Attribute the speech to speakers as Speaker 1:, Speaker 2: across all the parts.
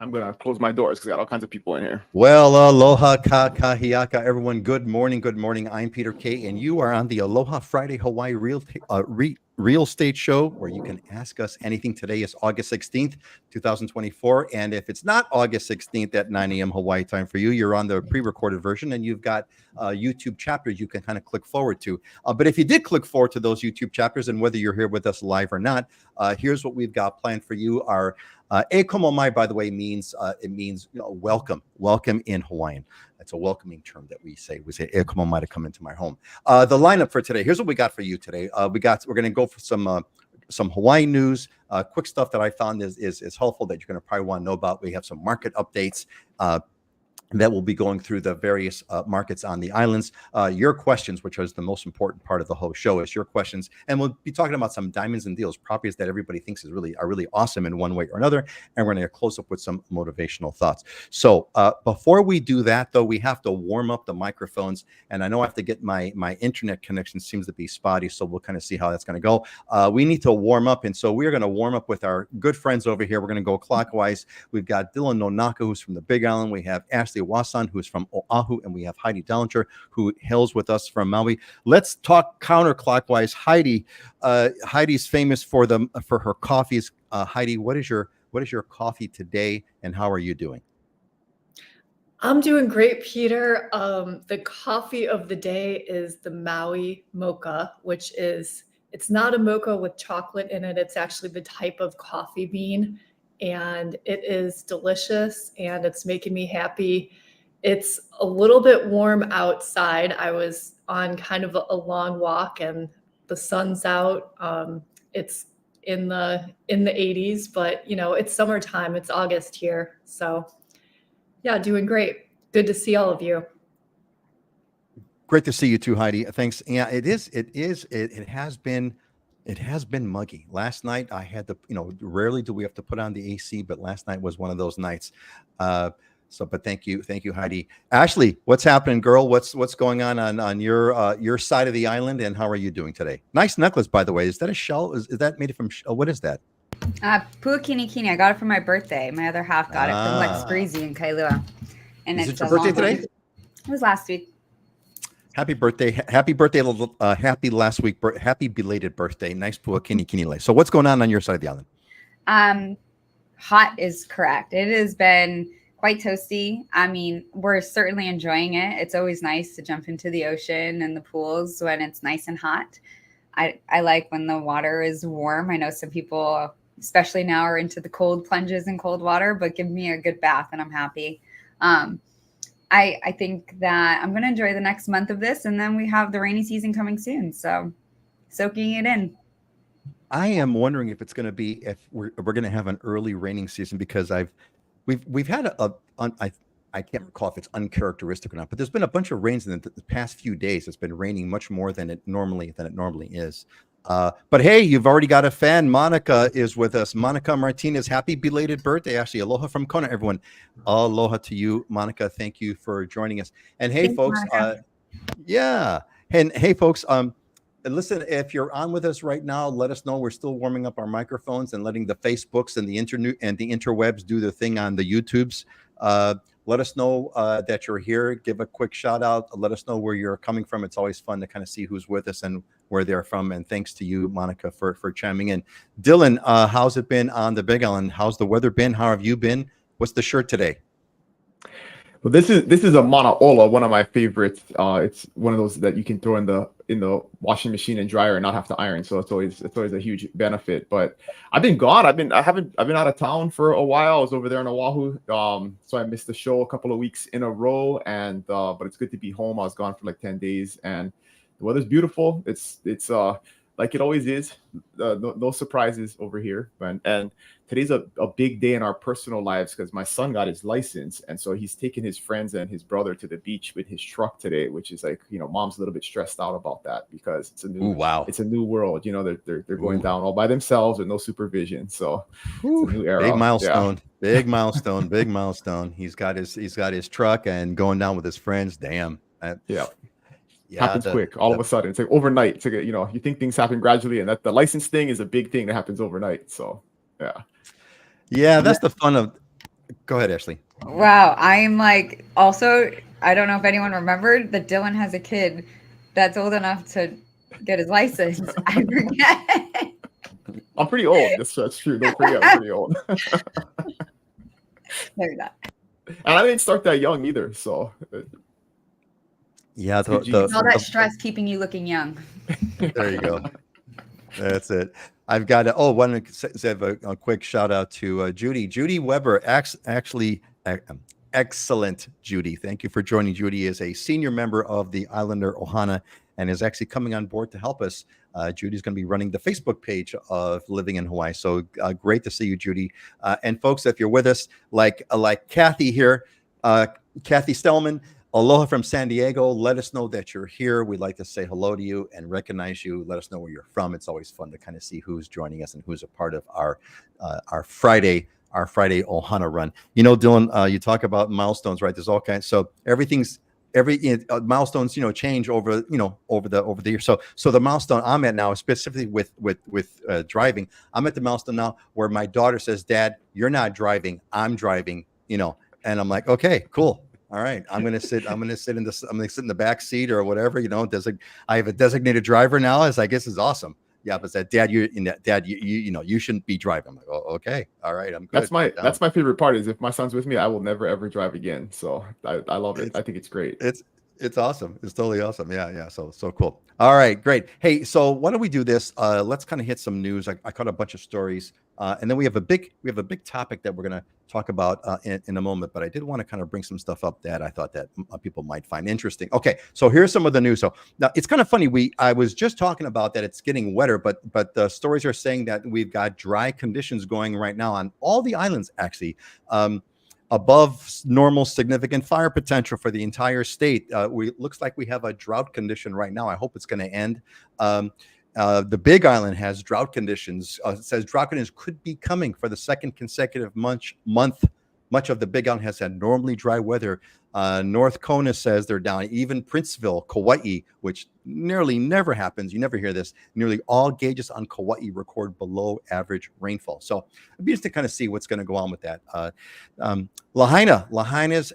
Speaker 1: I'm going to close my doors because I got all kinds of people in here.
Speaker 2: Well, aloha, kahiaka, everyone. Good morning. Good morning. I'm Peter K. And you are on the Aloha Friday Hawaii Real Estate Show, where you can ask us anything. Today is August 16th, 2024. And if it's not August 16th at 9 a.m. Hawaii time for you, you're on the pre-recorded version and you've got YouTube chapters you can kind of click forward to. But if you did click forward to those YouTube chapters, and whether you're here with us live or not, here's what we've got planned for you. Our E Komo Mai, by the way, means welcome in Hawaiian. That's a welcoming term that we say. We say E Komo Mai to come into my home. The lineup for today. Here's what we got for you today. We're going to go for some Hawaii news, quick stuff that I found is helpful that you're going to probably want to know about. We have some market updates. That will be going through the various markets on the islands. Your questions, which is the most important part of the whole show, is your questions. And we'll be talking about some diamonds and deals, properties that everybody thinks are really awesome in one way or another. And we're going to close up with some motivational thoughts. So before we do that, though, we have to warm up the microphones. And I know I have to get my internet connection seems to be spotty. So we'll kind of see how that's going to go. We need to warm up. And so we're going to warm up with our good friends over here. We're going to go clockwise. We've got Dylan Nonaka, who's from the Big Island. We have Ashley Wasan, who's from Oahu, and we have Heidi Dellinger, who hails with us from Maui. Let's talk counterclockwise. Heidi, Heidi's famous for her coffees. Heidi, what is your coffee today, and how are you doing?
Speaker 3: I'm doing great, Peter. The coffee of the day is the Maui mocha, which is, it's not a mocha with chocolate in it. It's actually the type of coffee bean, and it is delicious, and it's making me happy. It's a little bit warm outside. I was on kind of a long walk and the sun's out. It's in the 80s, but it's summertime. It's August here. So yeah, doing great. Good to see all of you.
Speaker 2: Great to see you too, Heidi. Thanks. Yeah, it has been muggy. Last night I had rarely do we have to put on the AC, but last night was one of those nights. But thank you, Heidi. Ashley, what's happening, girl? What's going on your side of the island, and how are you doing today? Nice necklace, by the way. Is that a shell? Is that made from? What is that?
Speaker 4: Puakinikini. I got it for my birthday. My other half got it from Lex Breezy in Kailua. And
Speaker 2: is it your birthday today?
Speaker 4: It was last week.
Speaker 2: Happy birthday! Happy last week. Happy belated birthday. Nice puakinikini. So what's going on your side of the island?
Speaker 4: Hot is correct. It has been quite toasty. I mean, we're certainly enjoying it. It's always nice to jump into the ocean and the pools when it's nice and hot. I like when the water is warm. I know some people, especially now, are into the cold plunges in cold water, but give me a good bath and I'm happy. I think that I'm going to enjoy the next month of this, and then we have the rainy season coming soon. So soaking it in.
Speaker 2: I am wondering if it's going to be, if we're going to have an early raining season, because we've had I can't recall if it's uncharacteristic or not, but there's been a bunch of rains in the past few days. It's been raining much more than it normally is. But hey, you've already got a fan. Monica is with us. Monica Martinez, happy belated birthday. Actually, aloha from Kona, everyone. Aloha to you, Monica. Thank you for joining us. And hey, thanks, folks. Yeah. And hey, folks. Listen, if you're on with us right now, let us know. We're still warming up our microphones and letting the Facebooks and the interwebs do their thing on the YouTubes. Let us know that you're here. Give a quick shout out. Let us know where you're coming from. It's always fun to kind of see who's with us and where they're from. And thanks to you, Monica, for chiming in. Dylan, how's it been on the Big Island? How's the weather been? How have you been? What's the shirt today?
Speaker 1: Well, this is a Manaola, one of my favorites. It's one of those that you can throw in the washing machine and dryer and not have to iron. So it's always a huge benefit. But I've been gone. I've been out of town for a while. I was over there in Oahu. So I missed the show a couple of weeks in a row. And but it's good to be home. I was gone for like 10 days, and the weather's beautiful. It's like it always is. No surprises over here. And today's a big day in our personal lives because my son got his license, and so he's taking his friends and his brother to the beach with his truck today, which is like, mom's a little bit stressed out about that because it's a new it's a new world. They're going down all by themselves with no supervision. So it's a new era.
Speaker 2: Big milestone. Yeah. Big milestone. He's got his truck and going down with his friends. Damn.
Speaker 1: Yeah. Happens quick, all of a sudden. It's like overnight. It's like, you think things happen gradually, and that the license thing is a big thing that happens overnight. So, yeah,
Speaker 2: that's the fun of. Go ahead, Ashley.
Speaker 4: Wow, I'm like also. I don't know if anyone remembered that Dylan has a kid that's old enough to get his license. I forget.
Speaker 1: I'm pretty old. That's true. Don't forget, I'm pretty old.
Speaker 4: No, you're not.
Speaker 1: And I didn't start that young either. So
Speaker 2: Yeah,
Speaker 1: good genes.
Speaker 4: All that stress keeping you looking young.
Speaker 2: there you go. That's it. I've got to, want to say a quick shout out to Judy. Judy Weber, actually, excellent, Judy. Thank you for joining. Judy is a senior member of the Islander Ohana and is actually coming on board to help us. Judy's going to be running the Facebook page of Living in Hawaii. So great to see you, Judy. And folks, if you're with us, like Kathy here, Kathy Stellman, aloha from San Diego. Let us know that you're here. We'd like to say hello to you and recognize you. Let us know where you're from. It's always fun to kind of see who's joining us and who's a part of our Friday Ohana run. You know, Dylan, you talk about milestones, right? There's all kinds. So milestones, change over the year. So the milestone I'm at now, specifically with driving, I'm at the milestone now where my daughter says, "Dad, you're not driving. I'm driving." And I'm like, okay, cool. All right, I'm gonna sit in the back seat or whatever. I have a designated driver now. As I guess is awesome. Yeah, but that Dad, you shouldn't be driving. I'm like, oh, okay, all right, I'm good.
Speaker 1: That's my favorite part is if my son's with me, I will never ever drive again. So I love it. I think it's great.
Speaker 2: It's awesome. It's totally awesome. Yeah. So cool. All right, great. Hey, so why don't we do this? Let's kind of hit some news. I caught a bunch of stories, and then we have a big topic that we're going to talk about in a moment. But I did want to kind of bring some stuff up that I thought that people might find interesting. Okay, so here's some of the news. So now it's kind of funny. I was just talking about that it's getting wetter, but the stories are saying that we've got dry conditions going right now on all the islands. Actually. Above normal significant fire potential for the entire state. Looks like we have a drought condition right now. I hope it's going to end. The Big Island has drought conditions. It says drought conditions could be coming for the second consecutive month. Much of the Big Island has had normally dry weather. North Kona says they're down. Even Princeville, Kauai, which nearly never happens. You never hear this. Nearly all gauges on Kauai record below average rainfall. So it'd be interesting to kind of see what's going to go on with that. Lahaina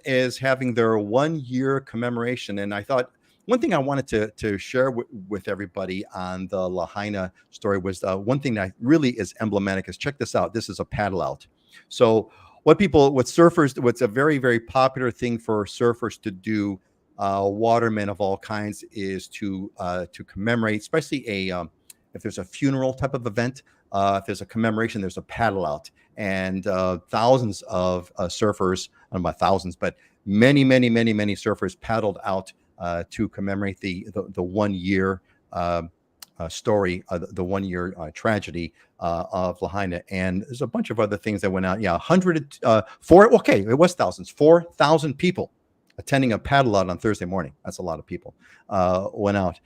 Speaker 2: is having their 1 year commemoration. And I thought one thing I wanted to share with everybody on the Lahaina story was one thing that really is emblematic is check this out. This is a paddle out. So what's a very, very popular thing for surfers to do, watermen of all kinds, is to commemorate, especially if there's a funeral type of event, if there's a commemoration, there's a paddle out, and thousands of surfers, I don't know about thousands, but many surfers paddled out to commemorate the 1 year story, the 1 year tragedy of Lahaina. And there's a bunch of other things that went out. Yeah, it was thousands, 4,000 people attending a paddle out on Thursday morning. That's a lot of people went out.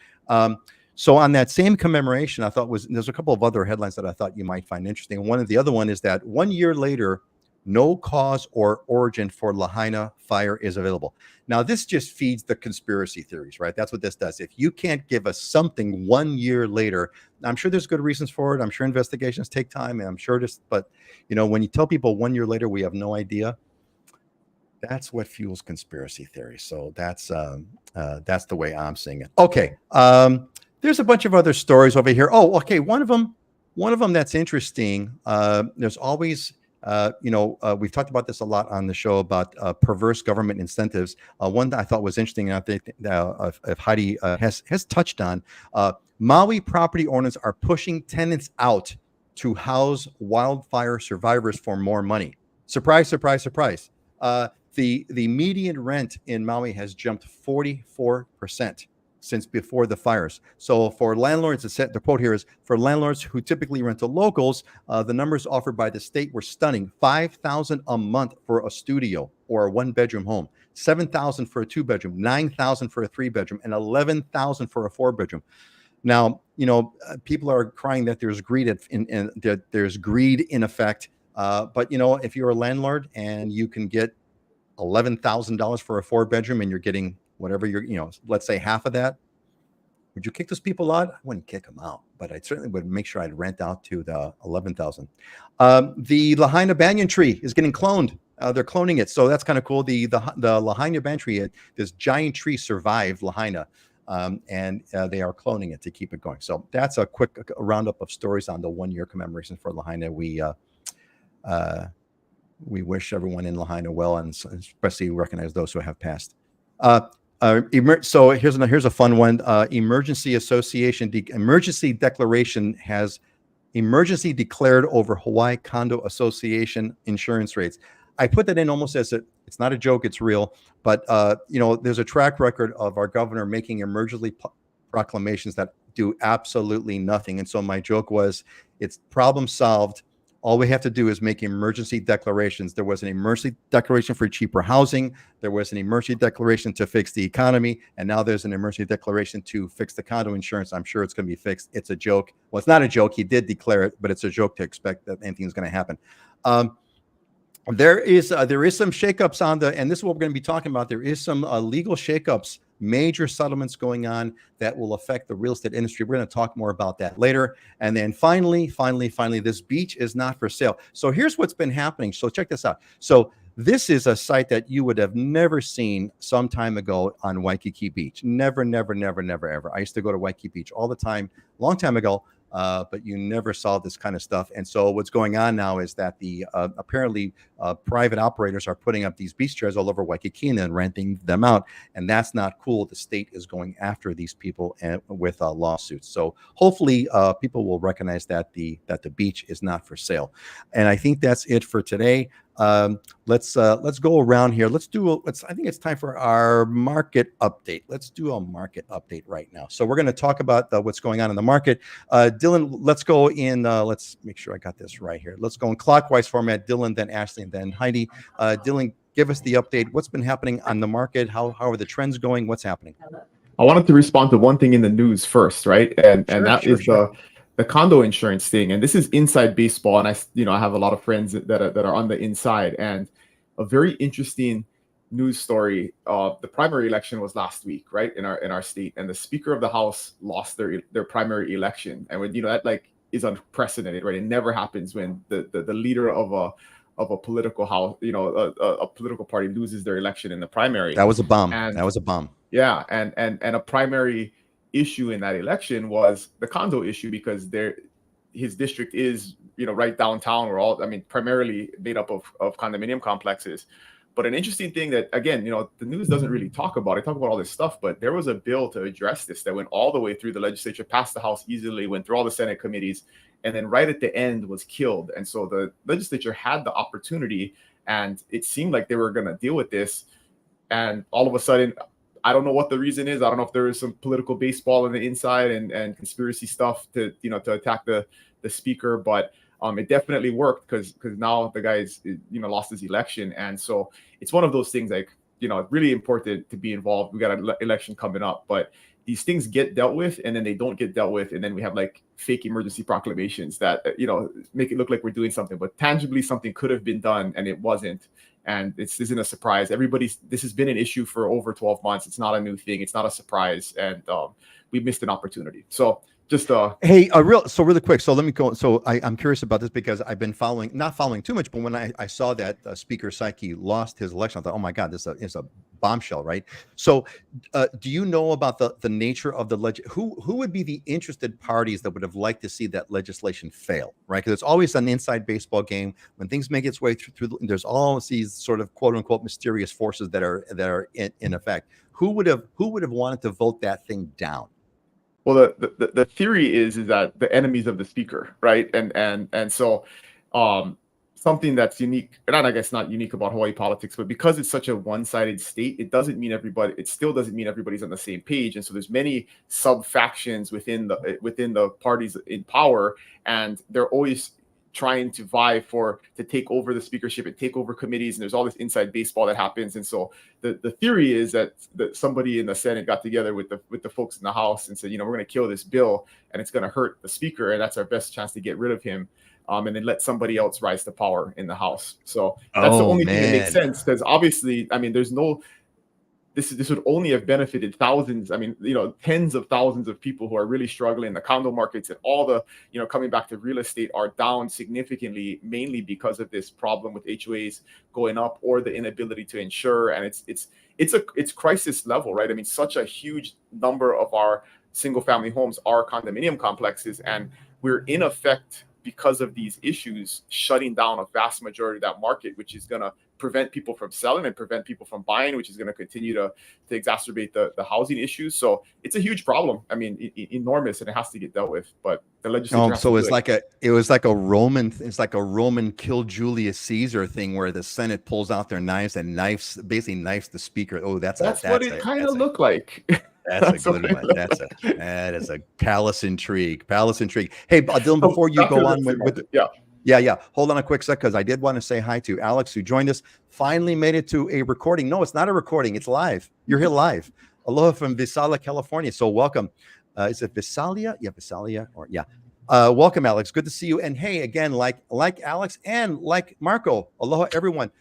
Speaker 2: So on that same commemoration, there's a couple of other headlines that I thought you might find interesting. One of the other one is that 1 year later, no cause or origin for Lahaina fire is available. Now, this just feeds the conspiracy theories, right? That's what this does. If you can't give us something 1 year later, I'm sure there's good reasons for it. I'm sure investigations take time, and I'm sure but when you tell people 1 year later we have no idea, that's what fuels conspiracy theories. So that's the way I'm seeing it. Okay, there's a bunch of other stories over here. Oh, okay, one of them that's interesting. There's always we've talked about this a lot on the show about perverse government incentives. One that I thought was interesting, and I think if Heidi has touched on, Maui property owners are pushing tenants out to house wildfire survivors for more money. Surprise, surprise, surprise. The median rent in Maui has jumped 44% since before the fires. So for landlords, the quote here is, for landlords who typically rent to locals, the numbers offered by the state were stunning. $5,000 a month for a studio or a 1-bedroom home, $7,000 for a 2-bedroom, $9,000 for a 3-bedroom, and $11,000 for a 4-bedroom. Now, people are crying that there's greed there's greed in effect. But if you're a landlord and you can get $11,000 for a 4-bedroom and you're getting whatever let's say half of that, would you kick those people out? I wouldn't kick them out, but I certainly would make sure I'd rent out to the 11,000. The Lahaina banyan tree is getting cloned. They're cloning it, so that's kind of cool. The Lahaina ban tree, this giant tree survived Lahaina, and they are cloning it to keep it going. So that's a quick roundup of stories on the 1-year commemoration for Lahaina. We wish everyone in Lahaina well, and especially recognize those who have passed. So here's a fun one. Emergency declaration has emergency declared over Hawaii Condo Association insurance rates. I put that in almost as it's not a joke, it's real. But there's a track record of our governor making emergency proclamations that do absolutely nothing. And so my joke was, it's problem solved. All we have to do is make emergency declarations. There was an emergency declaration for cheaper housing. There was an emergency declaration to fix the economy. And now there's an emergency declaration to fix the condo insurance. I'm sure it's going to be fixed. It's a joke. Well, it's not a joke. He did declare it, but it's a joke to expect that anything's going to happen. There is some shakeups on and this is what we're going to be talking about. There is some legal shakeups, major settlements going on that will affect the real estate industry. We're going to talk more about that later. And then finally, this beach is not for sale. So here's what's been happening. So check this out. So this is a site that you would have never seen some time ago on Waikiki Beach. Never, ever. I used to go to Waikiki Beach all the time, long time ago. But you never saw this kind of stuff. And so what's going on now is that the apparently private operators are putting up these beach chairs all over Waikiki and then renting them out. And that's not cool. The state is going after these people with lawsuits. So hopefully people will recognize that the beach is not for sale. And I think that's it for today. Let's go around here. I think it's time for our market update. Let's do a market update right now. So we're going to talk about what's going on in the market. Dylan, let's go in. Let's make sure I got this right here. Let's go in clockwise format. Dylan, then Ashley, and then Heidi. Dylan, give us the update. What's been happening on the market? How are the trends going? What's happening?
Speaker 1: I wanted to respond to one thing in the news first, right? And that is the condo insurance thing. And this is inside baseball. And I have a lot of friends that are on the inside. And a very interesting news story. The primary election was last week, right, in our state, and the Speaker of the House lost their primary election. And when that is unprecedented, right? It never happens when the leader of a political house, a political party loses their election in the primary.
Speaker 2: That was a bomb.
Speaker 1: Yeah, and a primary issue in that election was the condo issue, because his district is right downtown. Primarily made up of condominium complexes. But an interesting thing that, again, the news doesn't really talk about. It talk about all this stuff, but there was a bill to address this that went all the way through the legislature, passed the House easily, went through all the Senate committees, and then right at the end was killed. And so the legislature had the opportunity, and it seemed like they were going to deal with this. And all of a sudden, I don't know what the reason is. I don't know if there is some political baseball on the inside and conspiracy stuff to attack the speaker, but it definitely worked because now the guy's lost his election. And so it's one of those things really important to be involved. We got an election coming up, but these things get dealt with and then they don't get dealt with. And then we have fake emergency proclamations that, make it look like we're doing something, but tangibly something could have been done and it wasn't. And this isn't a surprise. This has been an issue for over 12 months. It's not a new thing. It's not a surprise. And we missed an opportunity. So just
Speaker 2: really quick. So let me go. So I'm curious about this because I've been not following too much, but when I saw that Speaker Psyche lost his election, I thought, oh my God, this is a bombshell, right? So do you know about the nature of who would be the interested parties that would have liked to see that legislation fail, right? Because it's always an inside baseball game. When things make its way through there's always these sort of quote unquote mysterious forces that are in effect. Who would have wanted to vote that thing down?
Speaker 1: Well, the theory is that the enemies of the speaker, right? And so something that's unique, and I guess not unique about Hawaii politics, but because it's such a one-sided state, it still doesn't mean everybody's on the same page. And so there's many sub-factions within the parties in power, and they're always trying to vie to take over the speakership and take over committees, and there's all this inside baseball that happens. And so the theory is that somebody in the Senate got together with the folks in the House and said, we're going to kill this bill and it's going to hurt the speaker, and that's our best chance to get rid of him, and then let somebody else rise to power in the House. So that's the only thing that makes sense, because obviously, there's no this would only have benefited thousands. I mean, tens of thousands of people who are really struggling. The condo markets and all the, coming back to real estate are down significantly, mainly because of this problem with HOAs going up or the inability to insure. And it's crisis level, right? I mean, such a huge number of our single family homes are condominium complexes, and we're in effect, because of these issues, shutting down a vast majority of that market, which is going to prevent people from selling and prevent people from buying, which is going to continue to exacerbate the housing issues. So it's a huge problem. I mean, enormous, and it has to get dealt with. But the legislature.
Speaker 2: So it's like a Roman kill Julius Caesar thing, where the Senate pulls out their knives and basically knifes the speaker. Oh, that's
Speaker 1: what it kind of looked like.
Speaker 2: That's a good one. That is a palace intrigue. Hey, Dylan, before you go on with yeah. Hold on a quick sec, because I did want to say hi to Alex, who joined us. Finally made it to a recording. No, it's not a recording. It's live. You're here live. Aloha from Visalia, California. So welcome. Is it Visalia? Yeah, Visalia. Welcome, Alex. Good to see you. And hey, again, like Alex and like Marco, aloha, everyone.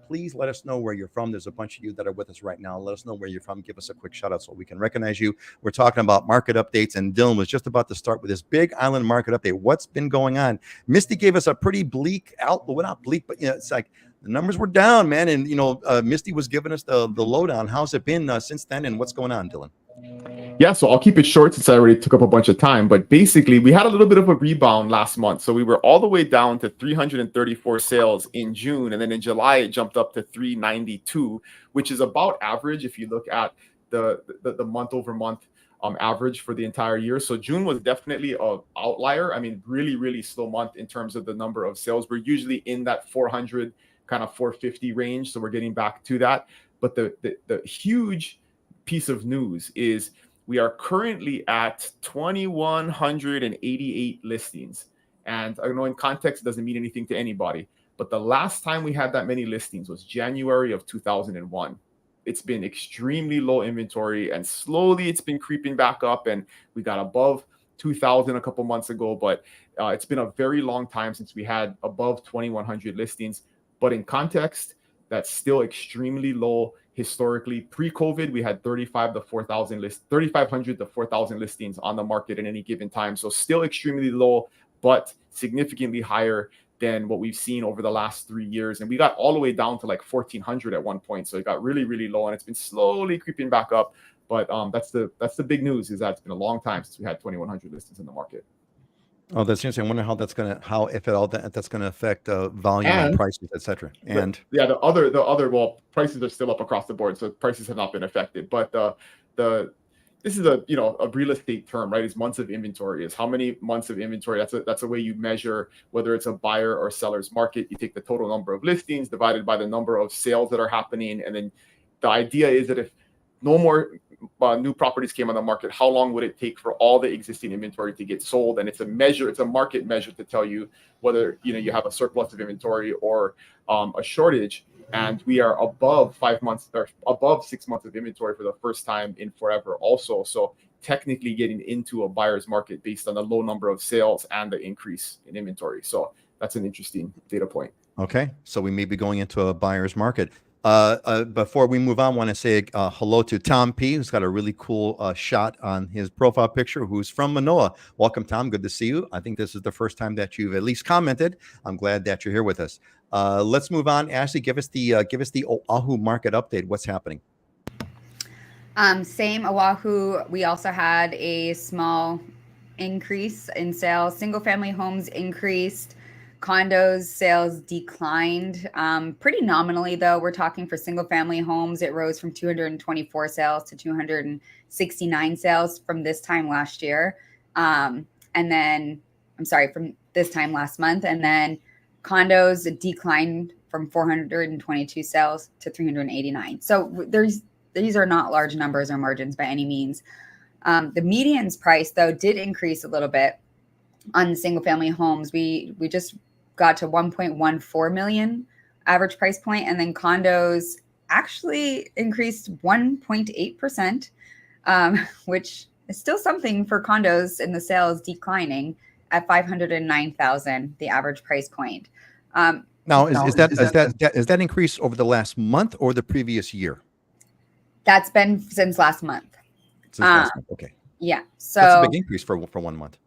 Speaker 2: Please let us know where you're from. There's a bunch of you that are with us right now. Let us know where you're from. Give us a quick shout out so we can recognize you. We're talking about market updates, and Dylan was just about to start with this big island market update. What's been going on? Misty gave us a pretty bleak outlook. Well, not bleak, but it's like the numbers were down, man. And Misty was giving us the lowdown. How's it been since then, and what's going on, Dylan?
Speaker 1: Yeah, so I'll keep it short since I already took up a bunch of time. But basically, we had a little bit of a rebound last month. So we were all the way down to 334 sales in June. And then in July, it jumped up to 392, which is about average if you look at the month over month average for the entire year. So June was definitely an outlier. I mean, really, really slow month in terms of the number of sales. We're usually in that 400, kind of 450 range. So we're getting back to that. But the huge piece of news is we are currently at 2,188 listings. And I know in context, it doesn't mean anything to anybody, but the last time we had that many listings was January of 2001. It's been extremely low inventory, and slowly it's been creeping back up, and we got above 2,000 a couple months ago, but it's been a very long time since we had above 2,100 listings. But in context, that's still extremely low. Historically, pre-COVID, we had 3,500 to 4,000 listings on the market at any given time. So still extremely low, but significantly higher than what we've seen over the last 3 years. And we got all the way down to like 1,400 at one point. So it got really, really low, and it's been slowly creeping back up. But that's the big news, is that it's been a long time since we had 2,100 listings in the market.
Speaker 2: Oh, that's interesting. I wonder how if at all that's gonna affect volume and prices, etc. And
Speaker 1: the other prices are still up across the board, so prices have not been affected. But this is a real estate term, right? Is months of inventory. Is how many months of inventory. That's a way you measure whether it's a buyer or seller's market. You take the total number of listings divided by the number of sales that are happening, and then the idea is that if no more new properties came on the market, how long would it take for all the existing inventory to get sold? And it's a market measure to tell you whether you have a surplus of inventory or a shortage. And we are above 5 months or above 6 months of inventory for the first time in forever also. So technically getting into a buyer's market based on the low number of sales and the increase in inventory. So that's an interesting data point.
Speaker 2: Okay, so we may be going into a buyer's market. Before we move on, I want to say hello to Tom P, who's got a really cool shot on his profile picture, who's from Manoa. Welcome, Tom. Good to see you. I think this is the first time that you've at least commented. I'm glad that you're here with us. Let's move on. Ashley, give us the Oahu market update. What's happening?
Speaker 4: Same Oahu. We also had a small increase in sales. Single family homes increased. Condos sales declined pretty nominally, though. We're talking for single family homes, it rose from 224 sales to 269 sales from this time last year. From this time last month. And then condos declined from 422 sales to 389. So these are not large numbers or margins by any means. The median's price, though, did increase a little bit on single family homes. We just got to 1.14 million average price point, and then condos actually increased 1.8%, which is still something for condos in the sales declining at 509,000, the average price point.
Speaker 2: Now, is that increase over the last month or the previous year?
Speaker 4: That's been since last month.
Speaker 2: Since last month. Okay.
Speaker 4: Yeah. So
Speaker 2: that's a big increase for 1 month.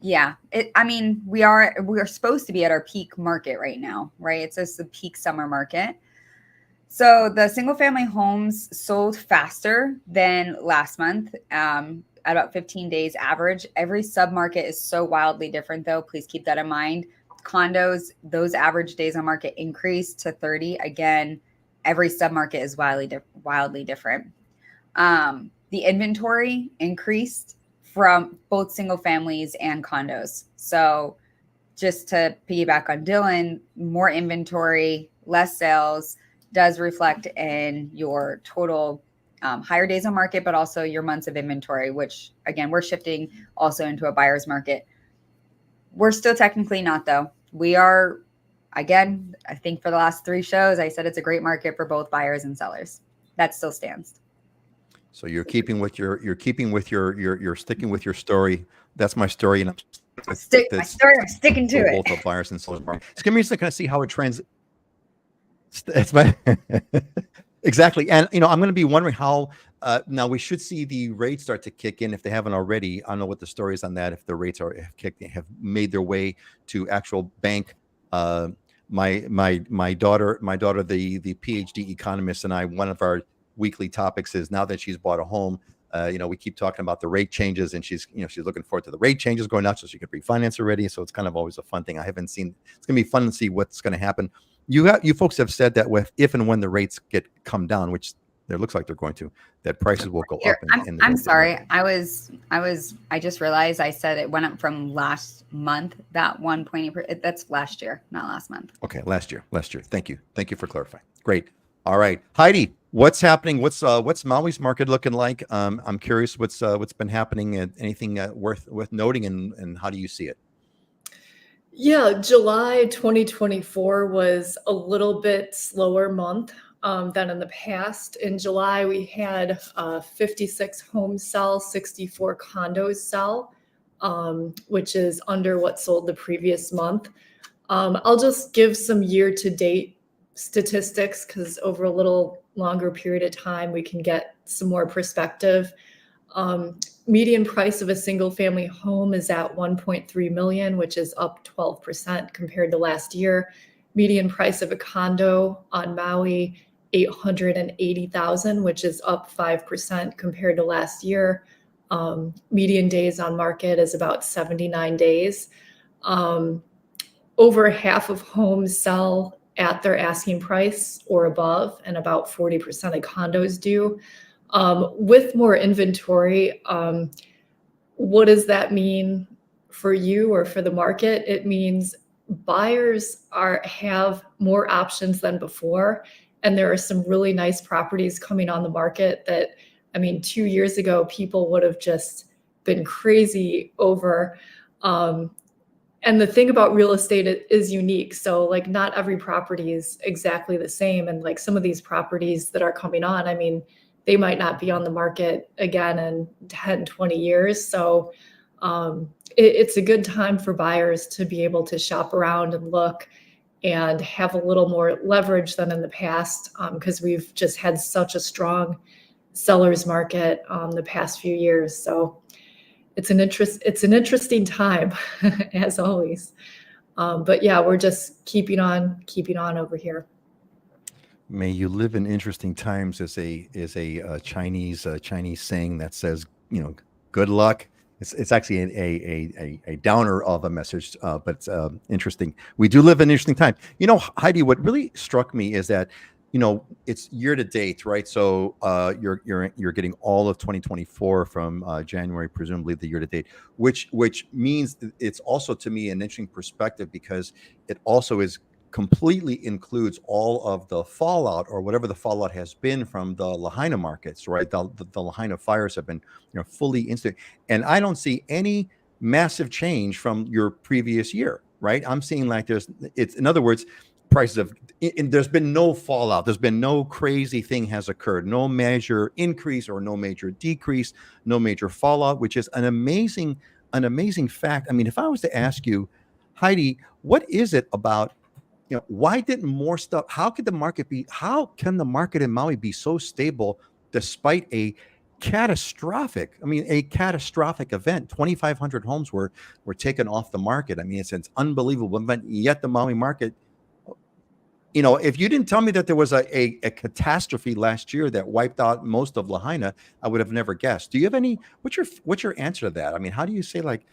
Speaker 4: Yeah. I mean, we are supposed to be at our peak market right now, right? It's just the peak summer market. So the single family homes sold faster than last month, at about 15 days average. Every submarket is so wildly different, though. Please keep that in mind. Condos, those average days on market increased to 30. Again, every submarket is wildly different. The inventory increased from both single families and condos. So just to piggyback on Dylan, more inventory, less sales does reflect in your total higher days on market, but also your months of inventory, which again, we're shifting also into a buyer's market. We're still technically not, though. We are, again, I think for the last 3 shows, I said it's a great market for both buyers and sellers. That still stands.
Speaker 2: So you're sticking with your story. That's my story, and
Speaker 4: I'm sticking to it.
Speaker 2: Both the buyers and sellers market. It's gonna be interesting to kind of see how it trends. It's my exactly, and I'm going to be wondering how. Now we should see the rates start to kick in if they haven't already. I don't know what the story is on that. If the rates have made their way to actual bank. My daughter, the PhD economist, and I, one of our weekly topics is now that she's bought a home. We keep talking about the rate changes, and she's looking forward to the rate changes going out so she could refinance already. So it's kind of always a fun thing. I haven't seen. It's going to be fun to see what's going to happen. You folks have said that if and when the rates come down, which there looks like they're going to, that prices will go up.
Speaker 4: I'm sorry. I just realized I said it went up from last month. That 1.8%. That's last year, not last month.
Speaker 2: Okay, last year. Thank you for clarifying. Great. All right, Heidi, what's happening? What's Maui's market looking like? I'm curious what's been happening. Anything worth noting, and how do you see it?
Speaker 3: Yeah, July 2024 was a little bit slower month than in the past. In July, we had 56 homes sell, 64 condos sell, which is under what sold the previous month. I'll just give some year-to-date statistics because over a little longer period of time, we can get some more perspective. Median price of a single family home is at 1.3 million, which is up 12% compared to last year. Median price of a condo on Maui, 880,000, which is up 5% compared to last year. Median days on market is about 79 days. Over half of homes sell at their asking price or above, and about 40% of condos do. With more inventory, what does that mean for you or for the market? It means buyers have more options than before, and there are some really nice properties coming on the market that, 2 years ago, people would have just been crazy over. And the thing about real estate is unique. So like not every property is exactly the same. And like some of these properties that are coming on, they might not be on the market again in 10, 20 years. So it's a good time for buyers to be able to shop around and look and have a little more leverage than in the past, because we've just had such a strong seller's market the past few years. So it's an interesting time as always. But yeah, we're just keeping on over here.
Speaker 2: May you live in interesting times is a Chinese saying that says, good luck. It's actually a downer of a message, but it's interesting. We do live in interesting times. Heidi, what really struck me is that, it's year to date, right? So you're getting all of 2024 from January, presumably the year to date, which means it's also to me an interesting perspective because it also completely includes all of the fallout or whatever the fallout has been from the Lahaina markets, right? The Lahaina fires have been fully instant, and I don't see any massive change from your previous year, right? I'm seeing like in other words, prices of, there's been no fallout. There's been no crazy thing has occurred, no major increase or no major decrease, no major fallout, which is an amazing fact. If I was to ask you, Heidi, what is it about, why didn't more stuff, how can the market in Maui be so stable despite a catastrophic event. 2,500 homes were taken off the market. I mean, it's an unbelievable event. Yet the Maui market, if you didn't tell me that there was a catastrophe last year that wiped out most of Lahaina, I would have never guessed. Do you have what's your answer to that? I mean, how do you say, like,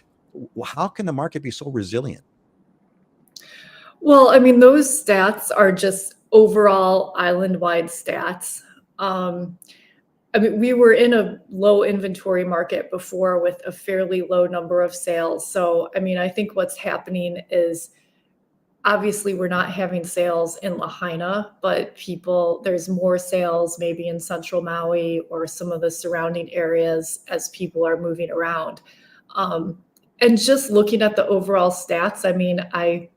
Speaker 2: how can the market be so resilient?
Speaker 3: Well, I mean, those stats are just overall island-wide stats. I mean, we were in a low inventory market before with a fairly low number of sales. So, I mean, I think what's happening is obviously we're not having sales in Lahaina, but there's more sales maybe in central Maui or some of the surrounding areas as people are moving around. And just looking at the overall stats, I mean, I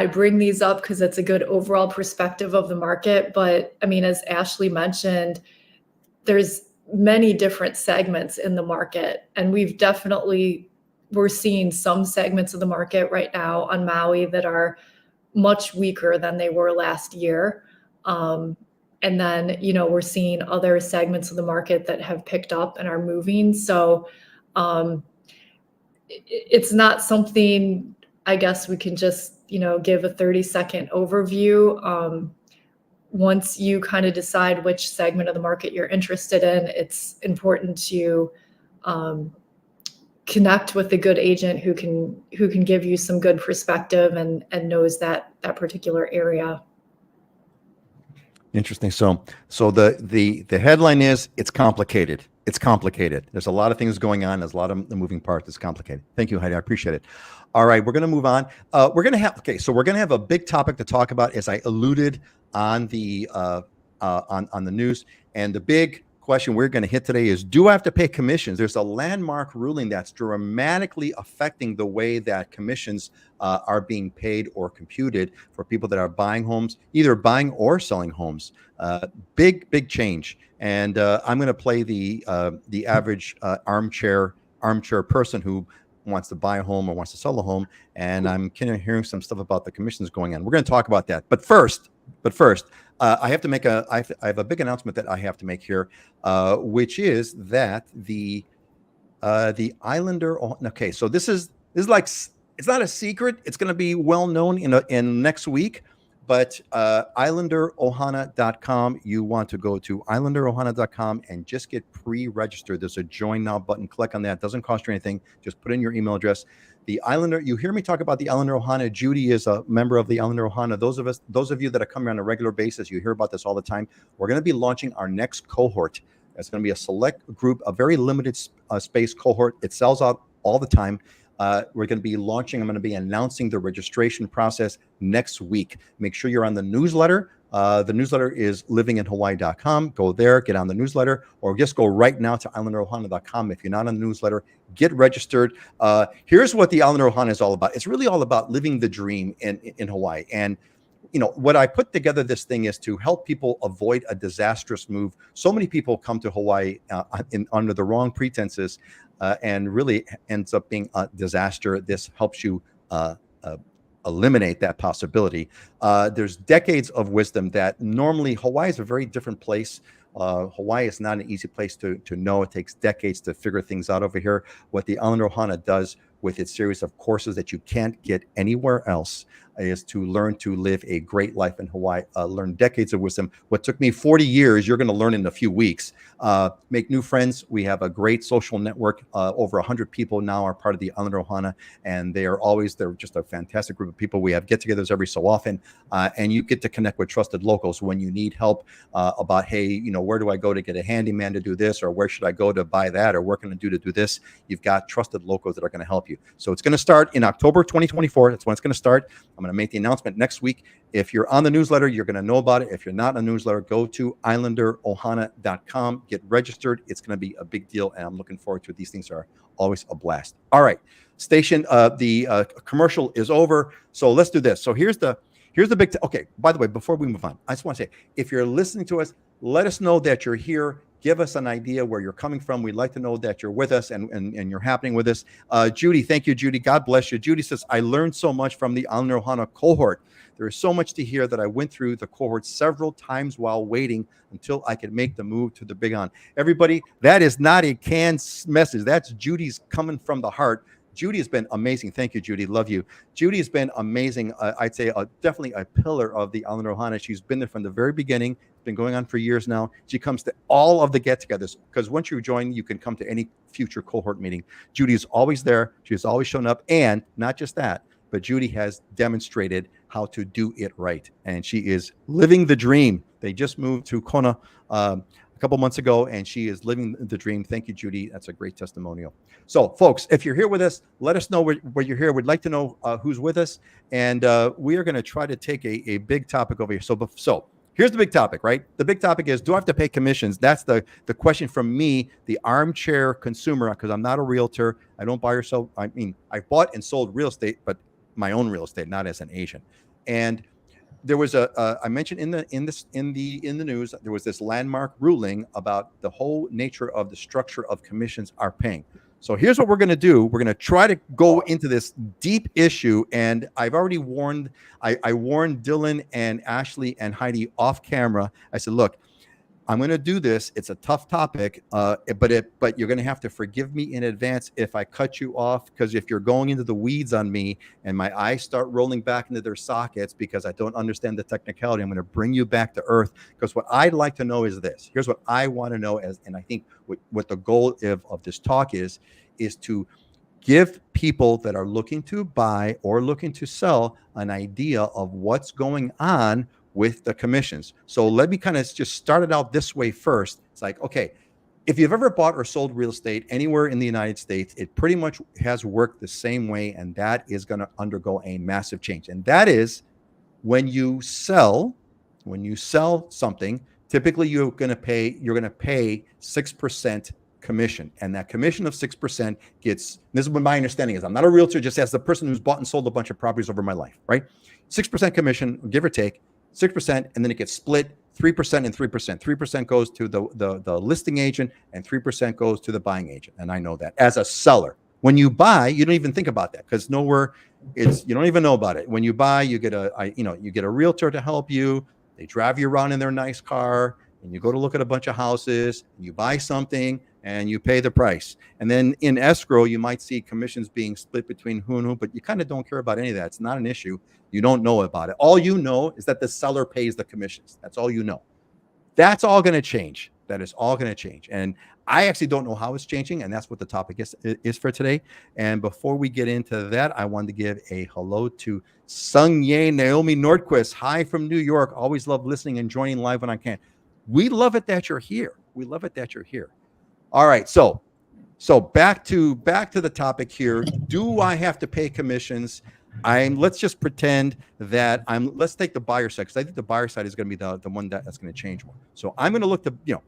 Speaker 3: bring these up because it's a good overall perspective of the market. But I mean, as Ashley mentioned, there's many different segments in the market. And we're seeing some segments of the market right now on Maui that are much weaker than they were last year. And then, we're seeing other segments of the market that have picked up and are moving. So it's not something, I guess, we can just, give a 30-second overview. Once you kind of decide which segment of the market you're interested in, it's important to connect with a good agent who can give you some good perspective and knows that particular area.
Speaker 2: Interesting. So the headline is, it's complicated. It's complicated. There's a lot of things going on. There's a lot of the moving parts. It's complicated. Thank you, Heidi. I appreciate it. All right, we're going to move on. We're going to have a big topic to talk about, as I alluded on the on the news. And the big question we're going to hit today is, do I have to pay commissions? There's a landmark ruling that's dramatically affecting the way that commissions are being paid or computed for people that are buying homes, either buying or selling homes. Big change. And I'm going to play the average armchair person who wants to buy a home or wants to sell a home. And I'm kind of hearing some stuff about the commissions going on. We're going to talk about that. But first, I have to make I have a big announcement that I have to make here, which is that the Islander. Okay, so this is like, it's not a secret. It's going to be well known in next week. But IslanderOhana.com, you want to go to IslanderOhana.com and just get pre-registered. There's a join now button. Click on that. It doesn't cost you anything. Just put in your email address. The Islander, you hear me talk about the Islander Ohana. Judy is a member of the Islander Ohana. Those of you that are coming on a regular basis, you hear about this all the time. We're going to be launching our next cohort. It's going to be a select group, a very limited space cohort. It sells out all the time. We're going to be launching. I'm going to be announcing the registration process next week. Make sure you're on the newsletter. The newsletter is livinginhawaii.com. Go there, get on the newsletter, or just go right now to islanderohana.com. If you're not on the newsletter, get registered. Here's what the Islander Ohana is all about. It's really all about living the dream in Hawaii. And what I put together this thing is to help people avoid a disastrous move. So many people come to Hawaii under the wrong pretenses, and really ends up being a disaster. This helps you eliminate that possibility. There's decades of wisdom that normally Hawaii is a very different place. Hawaii is not an easy place to know. It takes decades to figure things out over here. What the Islander Ohana does with its series of courses that you can't get anywhere else is to learn to live a great life in Hawaii, learn decades of wisdom. What took me 40 years, you're going to learn in a few weeks. Make new friends. We have a great social network. Over 100 people now are part of the Islander Ohana, and they're just a fantastic group of people. We have get-togethers every so often, and you get to connect with trusted locals when you need help about, hey, where do I go to get a handyman to do this, or where should I go to buy that, or what can I do to do this? You've got trusted locals that are going to help you. So it's going to start in October 2024. That's when it's going to start. I'm going to make the announcement next week. If you're on the newsletter, you're going to know about it. If you're not on the newsletter, go to islanderohana.com, get registered. It's going to be a big deal, and I'm looking forward to it. These things are always a blast. All right, station. The commercial is over, so let's do this. So here's the big. Okay. By the way, before we move on, I just want to say, if you're listening to us, let us know that you're here. Give us an idea where you're coming from. We'd like to know that you're with us and you're happening with us. Judy, thank you, Judy. God bless you. Judy says, I learned so much from the Ohana cohort. There is so much to hear that I went through the cohort several times while waiting until I could make the move to the Big On. Everybody, that is not a canned message. That's Judy's coming from the heart. Judy has been amazing. Thank you, Judy. Love you. Judy has been amazing. I'd say definitely a pillar of the Island Ohana. She's been there from the very beginning. It's been going on for years now. She comes to all of the get-togethers because once you join, you can come to any future cohort meeting. Judy is always there. She's always shown up. And not just that, but Judy has demonstrated how to do it right. And she is living the dream. They just moved to Kona a couple months ago, and she is living the dream. Thank you, Judy. That's a great testimonial. So, folks, if you're here with us, let us know where you're here. We'd like to know who's with us, and we are going to try to take a big topic over here. So here's the big topic, right? The big topic is, do I have to pay commissions? That's the question from me, the armchair consumer, because I'm not a realtor. I don't buy or sell. I mean, I've bought and sold real estate, but my own real estate, not as an agent. And there was I mentioned in the news, there was this landmark ruling about the whole nature of the structure of commissions are paying. So here's what we're going to do. We're going to try to go into this deep issue. And I've already warned, I warned Dylan and Ashley and Heidi off camera. I said, look, I'm going to do this. It's a tough topic, but you're going to have to forgive me in advance if I cut you off, because if you're going into the weeds on me and my eyes start rolling back into their sockets because I don't understand the technicality, I'm going to bring you back to earth. Because what I'd like to know is this. Here's what I want to know, and I think what the goal of this talk is to give people that are looking to buy or looking to sell an idea of what's going on with the commissions. So let me kind of just start it out this way first. It's like, okay, if you've ever bought or sold real estate anywhere in the United States, it pretty much has worked the same way, and that is going to undergo a massive change. And that is when you sell something, typically you're going to pay 6% commission, and that commission of 6% gets, this is what my understanding is. I'm not a realtor, just as the person who's bought and sold a bunch of properties over my life, right? 6% commission, give or take. 6%, and then it gets split 3% and 3%. 3% goes to the listing agent, and 3% goes to the buying agent. And I know that as a seller. When you buy, you don't even think about that because you don't even know about it. When you buy, you get a realtor to help you. They drive you around in their nice car, and you go to look at a bunch of houses, and you buy something, and you pay the price. And then in escrow, you might see commissions being split between who and who, but you kind of don't care about any of that. It's not an issue. You don't know about it. All you know is that the seller pays the commissions. That's all you know. That's all going to change. That is all going to change. And I actually don't know how it's changing, and that's what the topic is for today. And before we get into that, I wanted to give a hello to Sung Ye Naomi Nordquist. Hi from New York. Always love listening and joining live when I can. We love it that you're here. We love it that you're here. All right. So back to the topic here. Do I have to pay commissions? Let's just pretend that let's take the buyer side, because I think the buyer side is going to be the one that's going to change more. So I'm going to look to,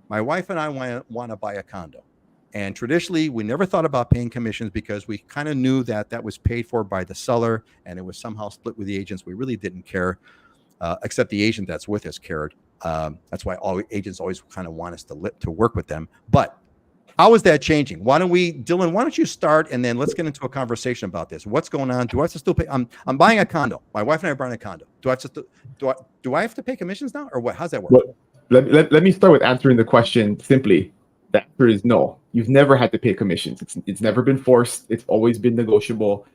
Speaker 2: my wife and I want to buy a condo. And traditionally, we never thought about paying commissions because we kind of knew that was paid for by the seller and it was somehow split with the agents. We really didn't care, except the agent that's with us cared. That's why all agents always kind of want us to work with them. But how is that changing? Dylan, why don't you start, and then let's get into a conversation about this. What's going on? Do I have to still pay? I'm buying a condo. My wife and I are buying a condo. Do I have to pay commissions now, or what? How's that work?
Speaker 1: Well, let me start with answering the question simply. The answer is no. You've never had to pay commissions. It's never been forced. It's always been negotiable.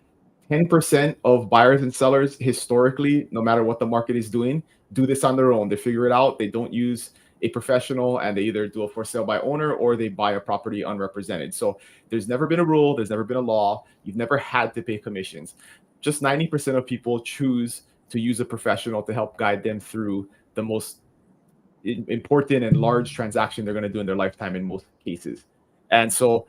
Speaker 1: 10% of buyers and sellers historically, no matter what the market is doing, do this on their own. They figure it out. They don't use a professional, and they either do a for sale by owner or they buy a property unrepresented. So there's never been a rule. There's never been a law. You've never had to pay commissions. Just 90% of people choose to use a professional to help guide them through the most important and large transaction they're going to do in their lifetime in most cases. And so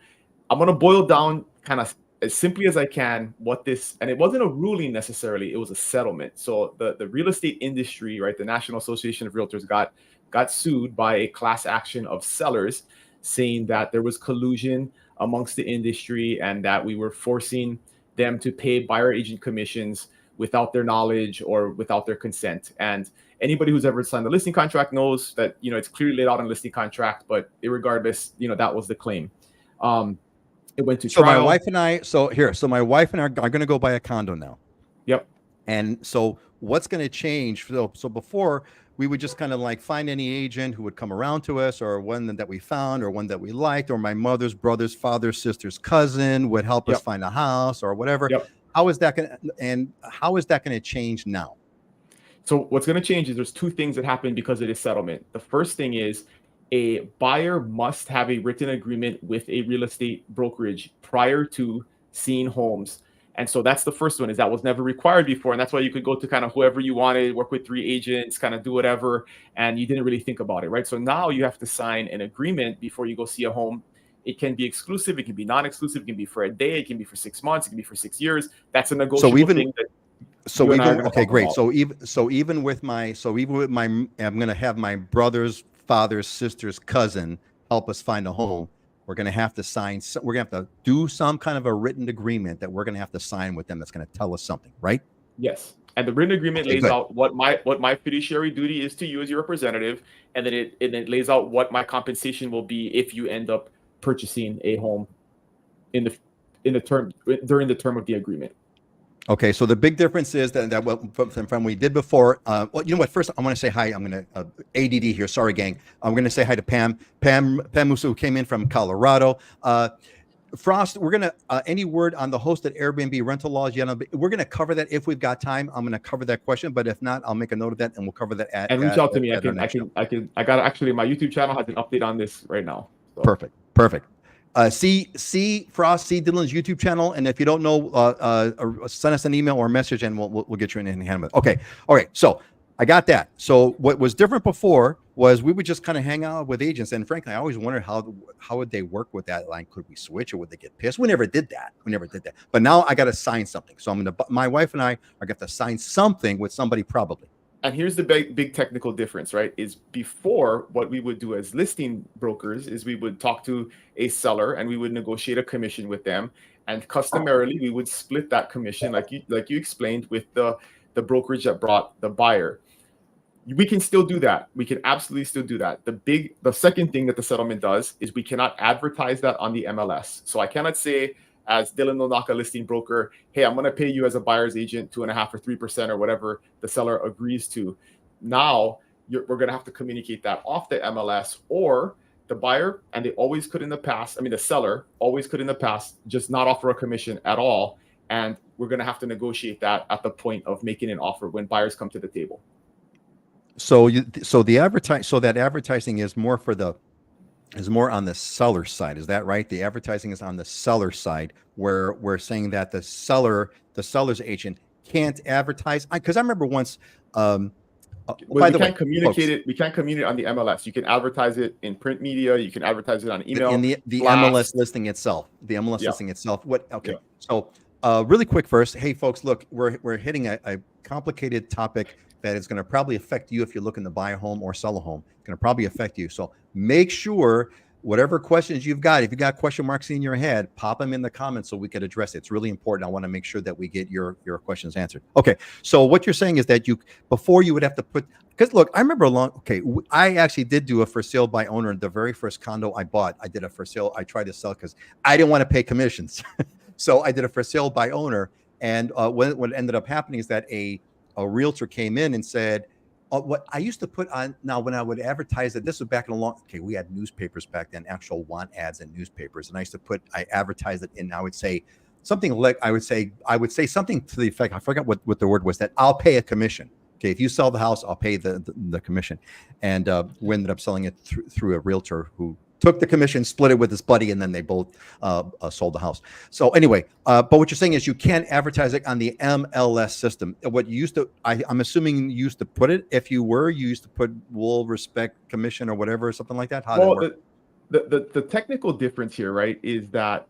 Speaker 1: I'm going to boil down kind of as simply as I can what this, and it wasn't a ruling necessarily, it was a settlement. So the real estate industry, right, the National Association of Realtors got sued by a class action of sellers, saying that there was collusion amongst the industry and that we were forcing them to pay buyer agent commissions without their knowledge or without their consent. And anybody who's ever signed the listing contract knows that, it's clearly laid out in the listing contract, but irregardless, that was the claim. It went to
Speaker 2: So
Speaker 1: trial.
Speaker 2: my wife and I, so my wife and I are going to go buy a condo now.
Speaker 1: Yep.
Speaker 2: And so what's going to change? So before, we would just kind of like find any agent who would come around to us, or one that we found, or one that we liked, or my mother's brother's father's sister's cousin would help us find a house or whatever.
Speaker 1: Yep.
Speaker 2: How is that going to change now?
Speaker 1: So what's going to change is there's two things that happen because of this settlement. The first thing is a buyer must have a written agreement with a real estate brokerage prior to seeing homes. And so that's the first one, is that was never required before. And that's why you could go to kind of whoever you wanted, work with 3 agents, kind of do whatever. And you didn't really think about it, right? So now you have to sign an agreement before you go see a home. It can be exclusive. It can be non-exclusive. It can be for a day. It can be for 6 months. It can be for 6 years. That's a negotiable thing.
Speaker 2: Okay, great. So even with my, I'm going to have my brother's father's sister's cousin help us find a home. We're going to have to sign. We're going to have to do some kind of a written agreement that we're going to have to sign with them. That's going to tell us something, right?
Speaker 1: Yes. And the written agreement lays out what my fiduciary duty is to you as your representative, and then it lays out what my compensation will be if you end up purchasing a home during the term of the agreement. Okay,
Speaker 2: so the big difference is that from what we did before. Well, you know what? First, I want to say hi. I'm going to ADD here. Sorry, gang. I'm going to say hi to Pam Musa, who came in from Colorado. Frost, we're going to any word on the hosted Airbnb rental laws? We're going to cover that if we've got time. I'm going to cover that question, but if not, I'll make a note of that and we'll cover that at.
Speaker 1: And reach out to me. I got actually my YouTube channel has an update on this right now. So.
Speaker 2: Perfect. See Frost, see Dylan's YouTube channel, and if you don't know, send us an email or a message, and we'll get you in hand with. Okay, all right. So I got that. So what was different before was we would just kind of hang out with agents, and frankly, I always wondered how would they work with that line? Could we switch, or would they get pissed? We never did that. But now I got to sign something. So my wife and I are going to sign something with somebody probably.
Speaker 1: And here's the big technical difference, right? Is before, what we would do as listing brokers is we would talk to a seller and we would negotiate a commission with them. And customarily, we would split that commission, like you explained, with the brokerage that brought the buyer. We can still do that. We can absolutely still do that. The second thing that the settlement does is we cannot advertise that on the MLS. So I cannot say, as Dylan Nonaka listing broker, hey, I'm going to pay you as a buyer's agent 2.5% or 3% or whatever the seller agrees to. Now we're going to have to communicate that off the MLS, or the buyer, and they always could in the past. The seller always could in the past just not offer a commission at all, and we're going to have to negotiate that at the point of making an offer when buyers come to the table.
Speaker 2: So that advertising is more on the seller side. Is that right? The advertising is on the seller side, where we're saying that the seller's agent can't advertise. Because I remember once. We can't communicate it on the MLS. You can advertise it in print media. You can advertise it on email. In the MLS listing itself. The MLS listing itself. What? Okay. So really quick first. Hey, folks, look, we're hitting a complicated topic that is going to probably affect you if you're looking to buy a home or sell a home. It's going to probably affect you. So make sure whatever questions you've got, if you got question marks in your head, pop them in the comments so we can address it. It's really important. I want to make sure that we get your questions answered. Okay. So what you're saying is that before you would have to put, because look, I remember I actually did do a for sale by owner. The very first condo I bought, I did a for sale. I tried to sell because I didn't want to pay commissions. So I did a for sale by owner. And what ended up happening is that a realtor came in and said, what I used to put on, now when I would advertise it, this was back in we had newspapers back then, actual want ads in newspapers. And I advertised it and I would say something like, I would say something to the effect, I forgot what the word was, that I'll pay a commission. Okay, if you sell the house, I'll pay the commission. And we ended up selling it through a realtor who took the commission, split it with his buddy, and then they both sold the house. So anyway, but what you're saying is you can't advertise it on the MLS system. What you used to, I'm assuming you used to put it, if you used to put will respect commission or whatever, something like that?
Speaker 1: The technical difference here, right, is that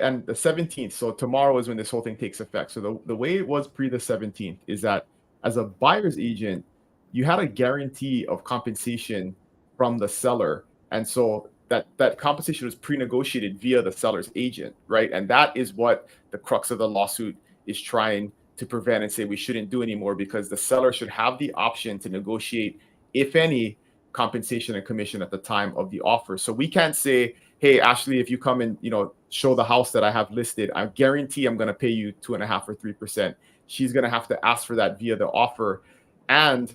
Speaker 1: and the 17th, so tomorrow is when this whole thing takes effect. So the way it was pre the 17th is that as a buyer's agent, you had a guarantee of compensation from the seller, and so that compensation was pre-negotiated via the seller's agent, right? And that is what the crux of the lawsuit is trying to prevent and say we shouldn't do anymore, because the seller should have the option to negotiate, if any, compensation and commission at the time of the offer. So we can't say, hey, Ashley, if you come and, show the house that I have listed, I guarantee I'm going to pay you 2.5% or 3%. She's going to have to ask for that via the offer. And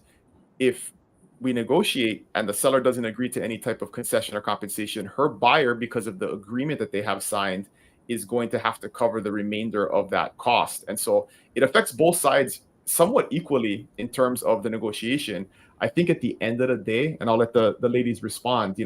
Speaker 1: if we negotiate and the seller doesn't agree to any type of concession or compensation, her buyer, because of the agreement that they have signed, is going to have to cover the remainder of that cost. And so it affects both sides somewhat equally in terms of the negotiation. I think at the end of the day, and I'll let the ladies respond,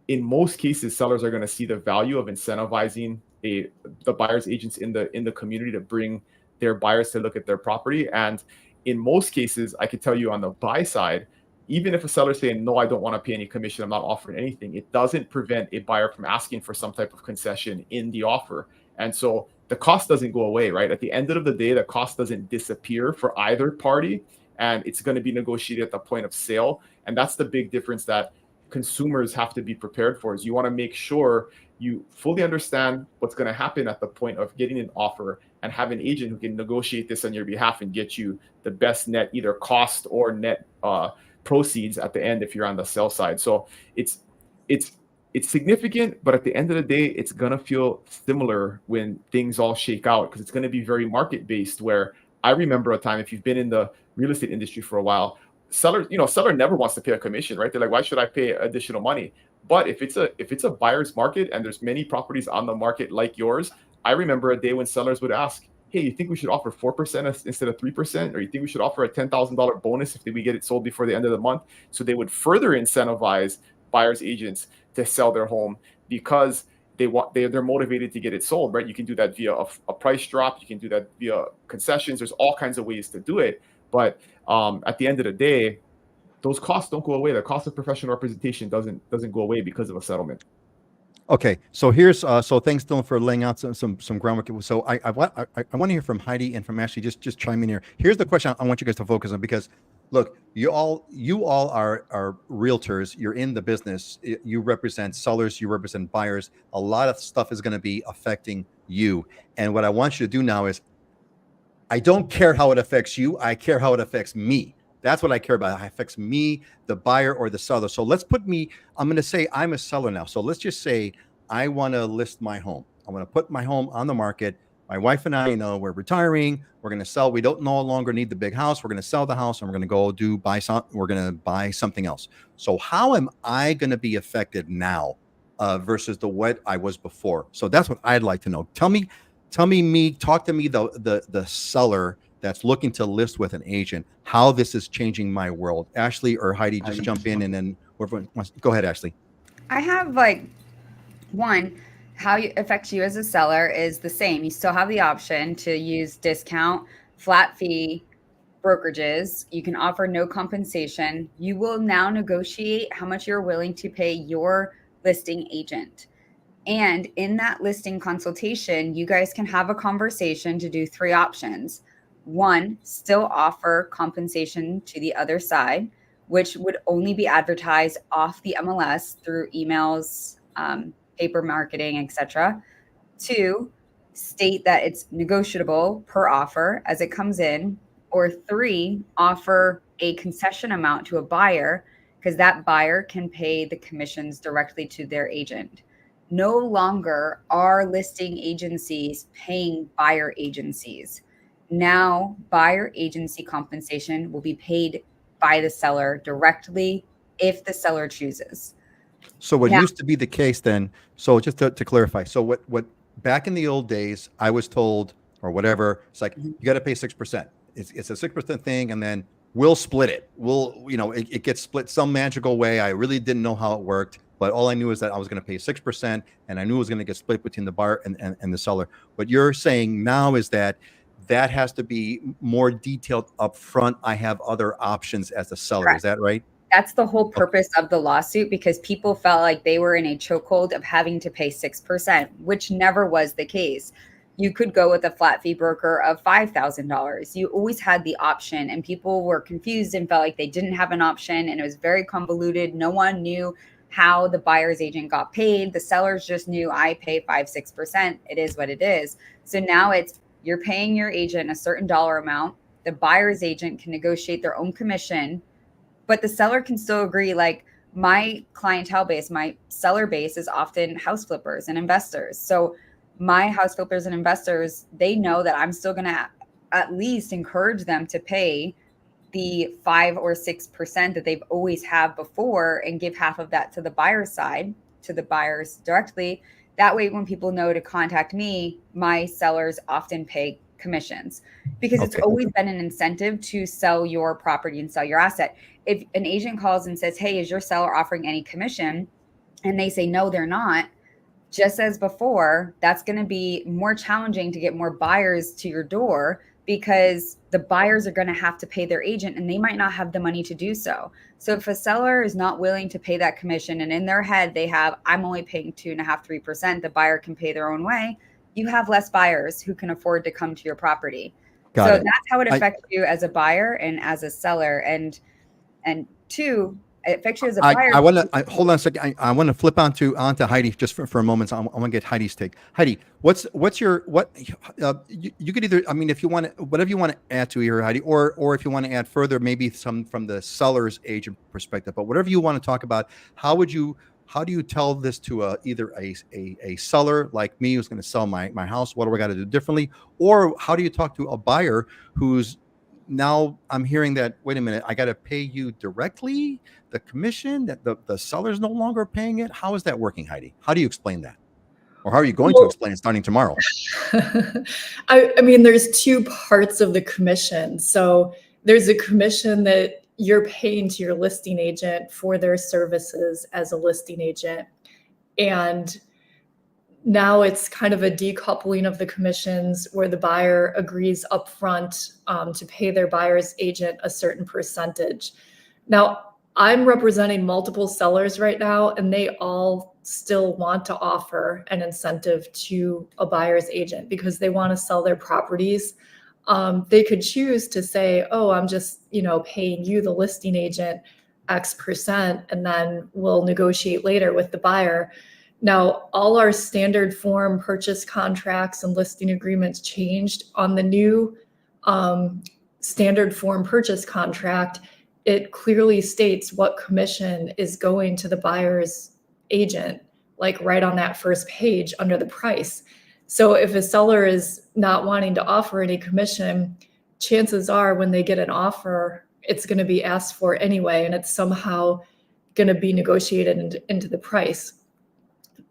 Speaker 1: in most cases, sellers are going to see the value of incentivizing the buyer's agents in the community to bring their buyers to look at their property. And in most cases, I can tell you on the buy side, even if a seller's saying, no, I don't want to pay any commission, I'm not offering anything, it doesn't prevent a buyer from asking for some type of concession in the offer. And so the cost doesn't go away, right? At the end of the day, the cost doesn't disappear for either party, and it's going to be negotiated at the point of sale. And that's the big difference that consumers have to be prepared for, is you want to make sure you fully understand what's going to happen at the point of getting an offer, and have an agent who can negotiate this on your behalf and get you the best net, either cost or net proceeds at the end if you're on the sell side. So it's significant, but at the end of the day, it's going to feel similar when things all shake out, because it's going to be very market based. Where I remember a time, if you've been in the real estate industry for a while, seller never wants to pay a commission, right? They're like, why should I pay additional money? But if it's a buyer's market and there's many properties on the market like yours, I remember a day when sellers would ask, hey, you think we should offer 4% instead of 3%? Or you think we should offer a $10,000 bonus if we get it sold before the end of the month? So they would further incentivize buyer's agents to sell their home, because they're motivated to get it sold, right? You can do that via a price drop. You can do that via concessions. There's all kinds of ways to do it. But at the end of the day, those costs don't go away. The cost of professional representation doesn't go away because of a settlement.
Speaker 2: Okay, so here's so thanks, Dylan, for laying out some groundwork. So I want to hear from Heidi and from Ashley. Just chime in here. Here's the question I want you guys to focus on, because look, you all are realtors. You're in the business. You represent sellers. You represent buyers. A lot of stuff is going to be affecting you. And what I want you to do now is, I don't care how it affects you. I care how it affects me. That's what I care about. It affects me, the buyer or the seller. So let's put me, I'm going to say I'm a seller now. So let's just say I want to list my home. I want to put my home on the market. My wife and I, we're retiring. We're going to sell. We don't no longer need the big house. We're going to sell the house and we're going to we're going to buy something else. So how am I going to be affected now versus what I was before? So that's what I'd like to know. Talk to me, the seller that's looking to list with an agent, how this is changing my world. Ashley or Heidi, just jump in, and then go ahead, Ashley.
Speaker 4: I have one, how it affects you as a seller is the same. You still have the option to use discount, flat fee brokerages. You can offer no compensation. You will now negotiate how much you're willing to pay your listing agent. And in that listing consultation, you guys can have a conversation to do 3 options. 1, still offer compensation to the other side, which would only be advertised off the MLS through emails, paper marketing, etc. 2, state that it's negotiable per offer as it comes in. Or 3, offer a concession amount to a buyer, because that buyer can pay the commissions directly to their agent. No longer are listing agencies paying buyer agencies. Now, buyer agency compensation will be paid by the seller directly if the seller chooses.
Speaker 2: So what used to be the case then, so just to clarify, so what back in the old days, I was told, or whatever, it's like, you got to pay 6%. It's a 6% thing, and then we'll split it. It gets split some magical way. I really didn't know how it worked, but all I knew is that I was going to pay 6%, and I knew it was going to get split between the buyer and the seller. What you're saying now is that has to be more detailed up front. I have other options as a seller. Correct. Is that right?
Speaker 4: That's the whole purpose of the lawsuit, because people felt like they were in a chokehold of having to pay 6%, which never was the case. You could go with a flat fee broker of $5,000. You always had the option, and people were confused and felt like they didn't have an option, and it was very convoluted. No one knew how the buyer's agent got paid. The sellers just knew, I pay 5-6%. It is what it is. So now it's you're paying your agent a certain dollar amount. The buyer's agent can negotiate their own commission, but the seller can still agree. Like my clientele base, my seller base is often house flippers and investors. So my house flippers and investors, they know that I'm still going to at least encourage them to pay the 5 or 6% that they've always have before and give half of that to the buyer's side, to the buyers directly. That way, when people know to contact me, my sellers often pay commissions, because it's always been an incentive to sell your property and sell your asset. If an agent calls and says, hey, is your seller offering any commission? And they say, no, they're not. Just as before, that's going to be more challenging to get more buyers to your door, because the buyers are going to have to pay their agent and they might not have the money to do so. So if a seller is not willing to pay that commission, and in their head they have, I'm only paying 2.5%, 3%, the buyer can pay their own way, you have less buyers who can afford to come to your property. That's how it affects you as a buyer and as a seller. And two, it affects you as a buyer.
Speaker 2: I want to hold on a second. I want to flip onto Heidi just for a moment. So I want to get Heidi's take. Heidi, what's your you could either, I mean, if you want to, whatever you want to add to here, Heidi, or if you want to add further, maybe some from the seller's agent perspective, but whatever you want to talk about, how do you tell this to either a seller like me who's going to sell my house? What do I got to do differently? Or how do you talk to a buyer who's now, I'm hearing that, wait a minute, I got to pay you directly the commission, that the seller's no longer paying it? How is that working, Heidi? How do you explain that? Or how are you going to explain it starting tomorrow?
Speaker 3: I mean, there's two parts of the commission. So there's a commission that you're paying to your listing agent for their services as a listing agent. And now it's kind of a decoupling of the commissions where the buyer agrees upfront to pay their buyer's agent a certain percentage. Now, I'm representing multiple sellers right now, and they all still want to offer an incentive to a buyer's agent because they want to sell their properties. They could choose to say, oh, I'm just, paying you, the listing agent, X percent, and then we'll negotiate later with the buyer. Now, all our standard form purchase contracts and listing agreements changed. On the new standard form purchase contract, it clearly states what commission is going to the buyer's agent, like right on that first page under the price. So if a seller is not wanting to offer any commission, chances are when they get an offer, it's going to be asked for anyway, and it's somehow going to be negotiated into the price.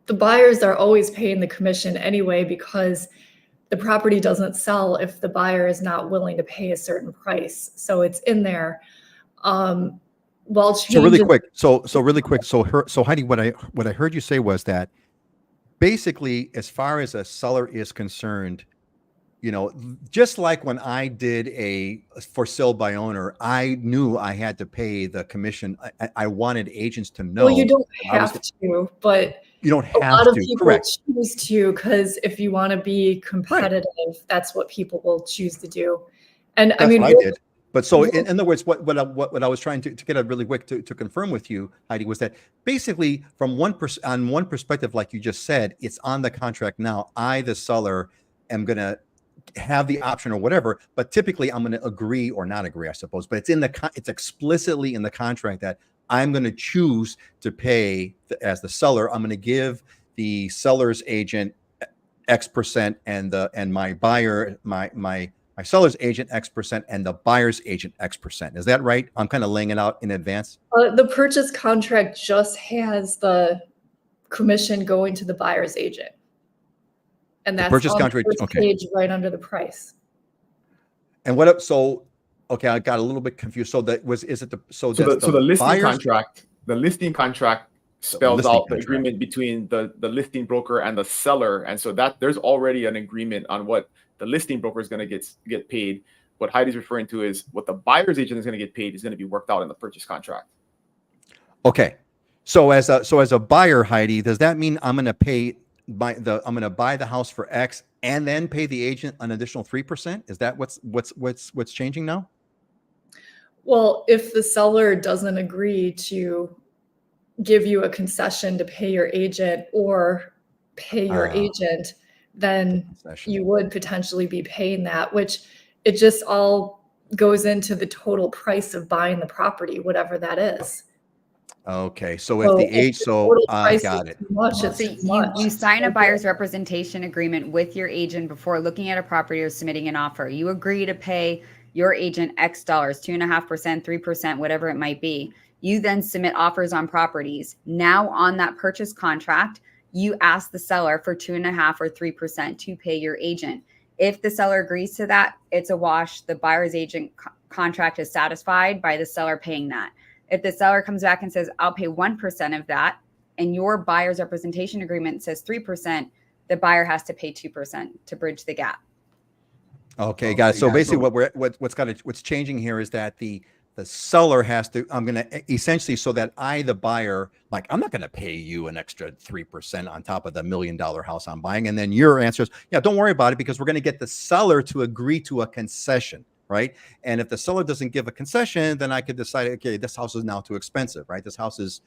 Speaker 3: The buyers are always paying the commission anyway because the property doesn't sell if the buyer is not willing to pay a certain price. So it's in there. So really quick.
Speaker 2: So Heidi, what I heard you say was that basically, as far as a seller is concerned, just like when I did a for sale by owner, I knew I had to pay the commission. I wanted agents to know.
Speaker 3: Well, you don't have to, but
Speaker 2: you don't have to.
Speaker 3: A lot of people choose to, because if you want to be competitive, that's what people will choose to do. And
Speaker 2: that's what I did. But so in other words, what I was trying to get a really quick to confirm with you, Heidi, was that basically from one perspective, like you just said, it's on the contract now. I, the seller, am going to have the option or whatever, but typically I'm going to agree or not agree, I suppose. But it's explicitly in the contract that I'm going to choose to pay as the seller. I'm going to give the seller's agent X percent and my buyer, my seller's agent X percent and the buyer's agent X percent. Is that right? I'm kind of laying it out in advance.
Speaker 3: The purchase contract just has the commission going to the buyer's agent. And that's
Speaker 2: purchase
Speaker 3: on
Speaker 2: contract,
Speaker 3: the first page right under the price.
Speaker 2: And okay, I got a little bit confused. So the
Speaker 1: listing contract spells out the agreement between the listing broker and the seller, and so that there's already an agreement on what the listing broker is going to get paid. What Heidi's referring to is what the buyer's agent is going to get paid is going to be worked out in the purchase contract.
Speaker 2: Okay, so as a buyer, Heidi, does that mean I'm going to pay I'm going to buy the house for X and then pay the agent an additional 3%? Is that what's changing now?
Speaker 3: Well, if the seller doesn't agree to give you a concession to pay your agent or pay your agent, then
Speaker 2: Concession.
Speaker 3: you would potentially be paying that, which it just all goes into the total price of buying the property, whatever that is.
Speaker 2: Okay, so if
Speaker 3: So
Speaker 2: the
Speaker 3: if
Speaker 2: age,
Speaker 3: the
Speaker 2: so
Speaker 3: total
Speaker 2: I
Speaker 3: price
Speaker 2: got
Speaker 3: is
Speaker 2: it.
Speaker 3: too much,
Speaker 4: So
Speaker 3: it's too much.
Speaker 4: you sign a buyer's representation agreement with your agent before looking at a property or submitting an offer. You agree to pay your agent X dollars, 2.5%, 3%, whatever it might be. You then submit offers on properties. Now on that purchase contract, you ask the seller for 2.5 or 3% to pay your agent. If the seller agrees to that, it's a wash. The buyer's agent contract is satisfied by the seller paying that. If the seller comes back and says, I'll pay 1% of that, and your buyer's representation agreement says 3%, the buyer has to pay 2% to bridge the gap.
Speaker 2: Okay, got it. So basically, what's changing here is that the seller has to. I'm going to essentially, so that the buyer, like, I'm not going to pay you an extra 3% on top of the $1 million house I'm buying. And then your answer is, yeah, don't worry about it, because we're going to get the seller to agree to a concession, right? And if the seller doesn't give a concession, then I could decide, okay, this house is now too expensive, right? This house is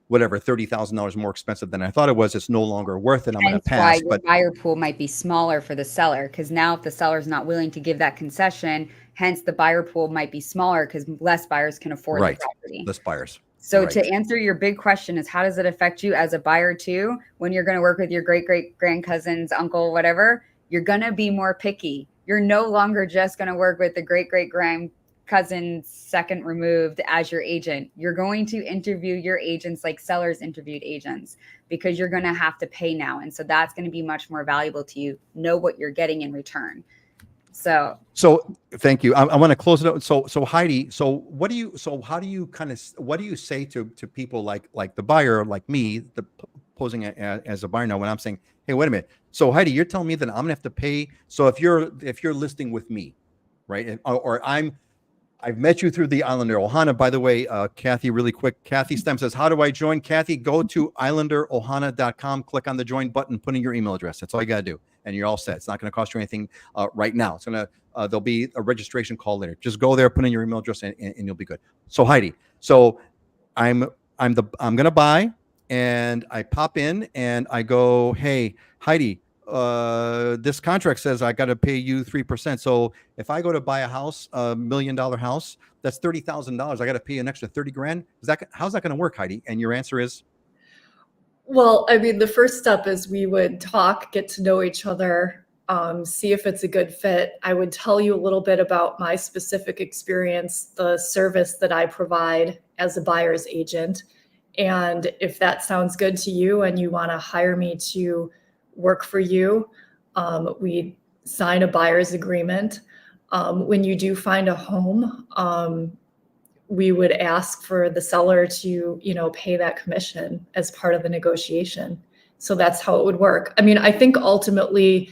Speaker 2: whatever, $30,000 more expensive than I thought it was. It's no longer worth it. I'm going to
Speaker 4: Hence
Speaker 2: pass.
Speaker 4: why your
Speaker 2: But
Speaker 4: buyer pool might be smaller for the seller, because now if the seller is not willing to give that concession, hence the buyer pool might be smaller because less buyers can afford the property.
Speaker 2: less buyers.
Speaker 4: So to answer your big question is, how does it affect you as a buyer too? When you're going to work with your great grand cousins, uncle, whatever, you're going to be more picky. You're no longer just going to work with the great grand cousin second removed as your agent. You're going to interview your agents like sellers interviewed agents, because you're going to have to pay now. And so that's going to be much more valuable to you. Know what you're getting in return. So
Speaker 2: thank you. I want to close it out. So Heidi, what do you say to people like the buyer, like me, posing as a buyer now, when I'm saying, hey, wait a minute. So Heidi, you're telling me that I'm gonna have to pay. So if you're listing with me, right? Or I've met you through the Islander Ohana. By the way, Kathy, really quick. Kathy Stem says, how do I join? Kathy, go to islanderohana.com, click on the join button, put in your email address. That's all you got to do. And you're all set. It's not going to cost you anything right now. It's going to, there'll be a registration call later. Just go there, put in your email address, and you'll be good. So Heidi, so I'm going to buy, and I pop in and I go, hey, Heidi, this contract says I got to pay you 3%. So if I go to buy a house, $1 million house, that's $30,000. I got to pay an extra 30 grand. How's that going to work, Heidi? And your answer is?
Speaker 3: Well, I mean, the first step is we would talk, get to know each other, see if it's a good fit. I would tell you a little bit about my specific experience, the service that I provide as a buyer's agent. And if that sounds good to you and you want to hire me to work for you, we sign a buyer's agreement. When you do find a home, we would ask for the seller to, pay that commission as part of the negotiation. So that's how it would work. I mean, I think ultimately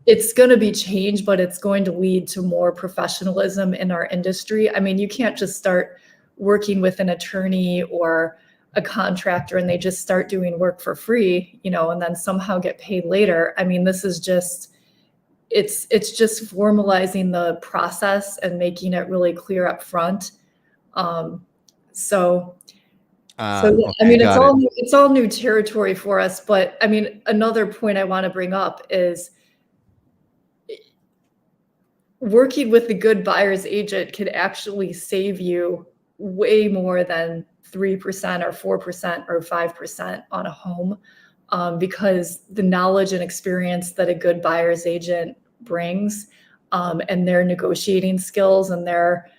Speaker 3: it's going to be changed, but it's going to lead to more professionalism in our industry. I mean, you can't just start working with an attorney or a contractor and they just start doing work for free, and then somehow get paid later. I mean, this is just, it's just formalizing the process and making it really clear up front. So I mean, it's all new territory for us. But I mean, another point I want to bring up is working with a good buyer's agent can actually save you way more than 3% or 4% or 5% on a home, because the knowledge and experience that a good buyer's agent brings, and their negotiating skills and their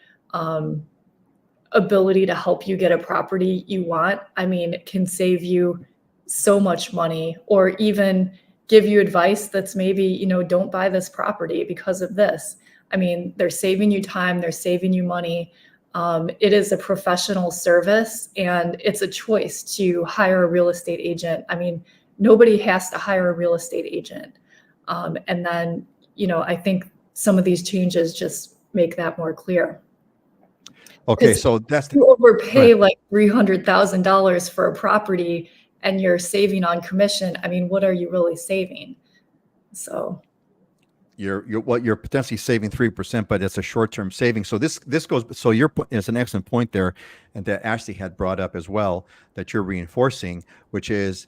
Speaker 3: ability to help you get a property you want, I mean, it can save you so much money, or even give you advice that's maybe, don't buy this property because of this. I mean, they're saving you time, they're saving you money. It is a professional service, and it's a choice to hire a real estate agent. I mean, nobody has to hire a real estate agent. And then, I think some of these changes just make that more clear.
Speaker 2: Okay, so that's
Speaker 3: you overpay like $300,000 for a property and you're saving on commission. I mean, what are you really saving? So
Speaker 2: you're potentially saving 3%, but it's a short-term saving. So this goes. So it's an excellent point there, and that Ashley had brought up as well, that you're reinforcing, which is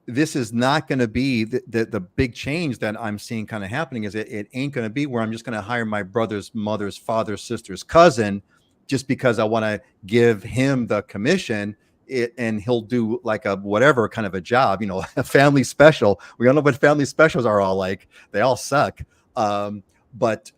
Speaker 2: this is not going to be the big change that I'm seeing kind of happening. Is it ain't going to be where I'm just going to hire my brother's mother's father's sister's cousin just because I want to give him the commission. And he'll do like a whatever kind of a job, you know, a family special. We all know what family specials are all like. They all suck. But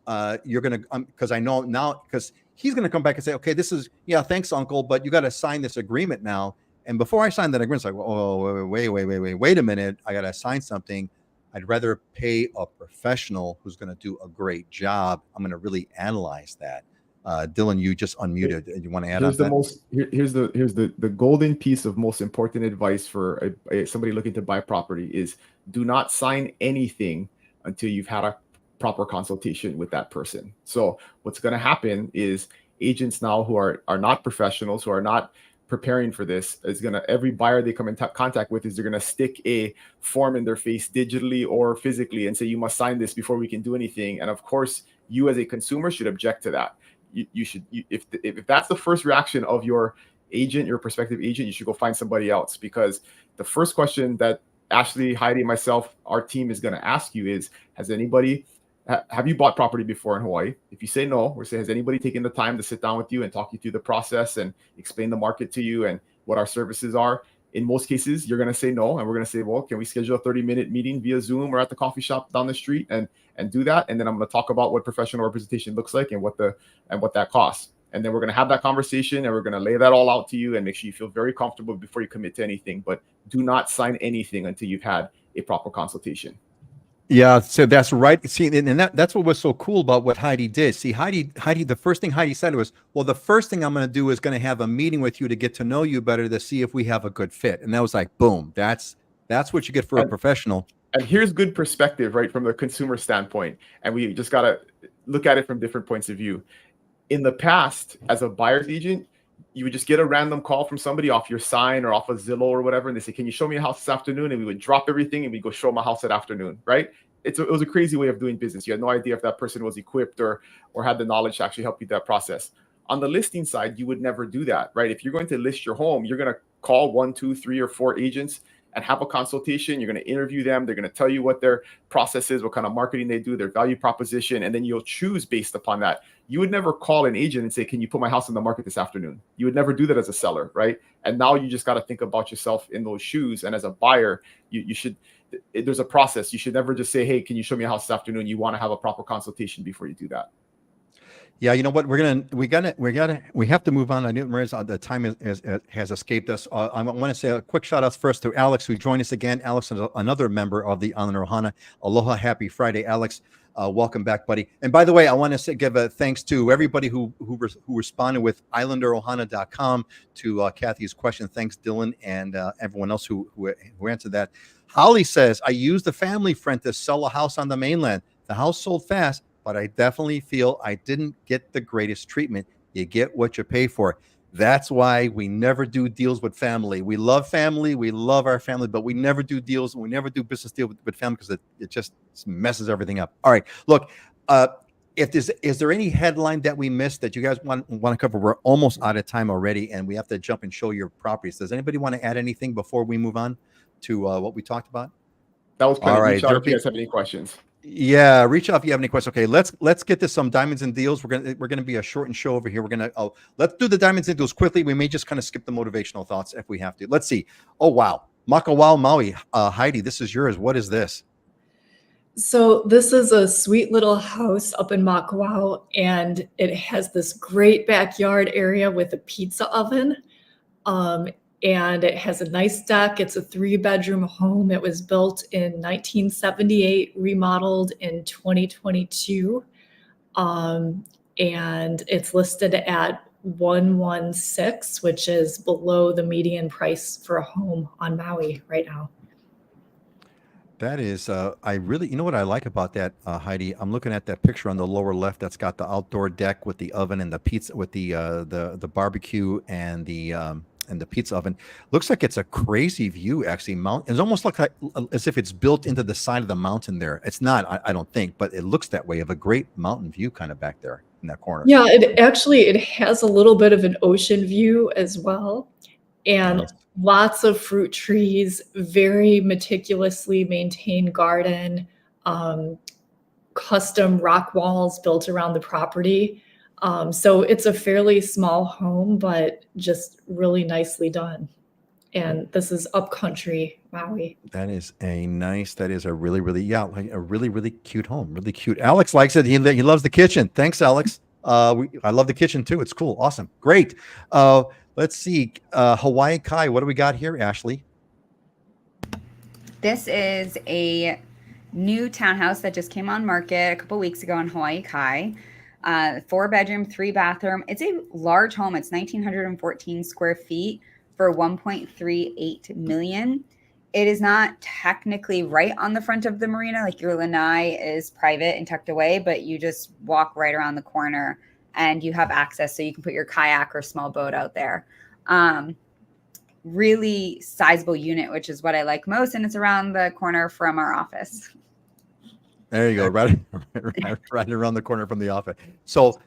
Speaker 2: you're going to, because I know now, because he's going to come back and say, okay, this is, yeah, thanks, uncle, but you got to sign this agreement now. And before I sign that agreement, it's like, oh, wait a minute. I got to sign something. I'd rather pay a professional who's going to do a great job. I'm going to really analyze that. Dylan, you just unmuted. You want to add
Speaker 1: here's
Speaker 2: on
Speaker 1: the
Speaker 2: that?
Speaker 1: Here's the golden piece of most important advice for somebody looking to buy property is do not sign anything until you've had a proper consultation with that person. So what's going to happen is agents now who are not professionals, who are not preparing for this, is going to, every buyer they come in contact with is they're going to stick a form in their face digitally or physically and say, you must sign this before we can do anything. And of course, you as a consumer should object to that. If that's the first reaction of your agent, your prospective agent, you should go find somebody else, because the first question that Ashley, Heidi, myself, our team is going to ask you is, have you bought property before in Hawaii? If you say no, we'll say, has anybody taken the time to sit down with you and talk you through the process and explain the market to you and what our services are? In most cases, you're going to say no. And we're going to say, well, can we schedule a 30-minute meeting via Zoom or at the coffee shop down the street and do that? And then I'm going to talk about what professional representation looks like and what that costs. And then we're going to have that conversation and we're going to lay that all out to you and make sure you feel very comfortable before you commit to anything. But do not sign anything until you've had a proper consultation.
Speaker 2: Yeah, so that's right. See, and that's what was so cool about what Heidi did. See, Heidi, the first thing Heidi said was, well, the first thing I'm going to do is going to have a meeting with you to get to know you better, to see if we have a good fit. And that was like, boom, that's what you get for a professional.
Speaker 1: And here's good perspective, right, from the consumer standpoint. And we just got to look at it from different points of view. In the past, as a buyer's agent, you would just get a random call from somebody off your sign or off of Zillow or whatever. And they say, can you show me a house this afternoon? And we would drop everything and we'd go show them a house that afternoon, right? It was a crazy way of doing business. You had no idea if that person was equipped or had the knowledge to actually help you that process. On the listing side, you would never do that, right? If you're going to list your home, you're going to call 1, 2, 3, or 4 agents and have a consultation. You're going to interview them. They're going to tell you what their process is, what kind of marketing they do, their value proposition, and then you'll choose based upon that. You would never call an agent and say, can you put my house on the market this afternoon? You would never do that as a seller, right? And now you just got to think about yourself in those shoes. And as a buyer, you should, there's a process. You should never just say, hey, can you show me a house this afternoon? You want to have a proper consultation before you do that.
Speaker 2: Yeah, you know what? We have to move on. I didn't realize the time has escaped us. I want to say a quick shout out first to Alex, who joined us again. Alex is another member of the Island Ohana. Aloha, happy Friday, Alex. Welcome back, buddy. And by the way, I want to give a thanks to everybody who responded with islanderohana.com to Kathy's question. Thanks, Dylan, and everyone else who answered that. Holly says, I used a family friend to sell a house on the mainland. The house sold fast, but I definitely feel I didn't get the greatest treatment. You get what you pay for. That's why we never do deals with family. We love family. We love our family, but we never do deals. We never do business deal with family because it just messes everything up. All right. Look, is there any headline that we missed that you guys want to cover? We're almost out of time already, and we have to jump and show your properties. Does anybody want to add anything before we move on to what we talked about?
Speaker 1: That was plenty.
Speaker 2: All right.
Speaker 1: Reach out if you guys have any questions.
Speaker 2: Yeah, reach out if you have any questions. Okay, let's get to some diamonds and deals. We're gonna be a shortened show over here. Let's do the diamonds and deals quickly. We may just kind of skip the motivational thoughts if we have to. Let's see. Oh wow, Makawao, Maui. Heidi, this is yours. What is this?
Speaker 3: So this is a sweet little house up in Makawao, and it has this great backyard area with a pizza oven. And it has a nice deck. It's a 3-bedroom home. It was built in 1978, remodeled in 2022. And it's listed at $116,000, which is below the median price for a home on Maui right now.
Speaker 2: That is, you know what I like about that, Heidi? I'm looking at that picture on the lower left that's got the outdoor deck with the oven and the pizza, with the barbecue and the pizza oven. Looks like it's a crazy view, actually. It's almost like as if it's built into the side of the mountain there. It's not, I don't think, but it looks that way, of a great mountain view kind of back there in that corner.
Speaker 3: Yeah, it has a little bit of an ocean view as well. And
Speaker 2: nice.
Speaker 3: lots of fruit trees, very meticulously maintained garden, custom rock walls built around the property. So it's a fairly small home, but just really nicely done. And this is upcountry Maui.
Speaker 2: That is a really, really, like a really, really cute home. Really cute. Alex likes it. He loves the kitchen. Thanks, Alex. I love the kitchen too. It's cool. Awesome. Great. Let's see. Hawaii Kai. What do we got here, Ashley?
Speaker 4: This is a new townhouse that just came on market a couple weeks ago in Hawaii Kai. 4-bedroom, 3-bathroom. It's a large home. It's 1,914 square feet for $1.38 million. It is not technically right on the front of the marina. Like your lanai is private and tucked away, but you just walk right around the corner and you have access so you can put your kayak or small boat out there. Really sizable unit, which is what I like most. And it's around the corner from our office.
Speaker 2: There you go, right around the corner from the office. So,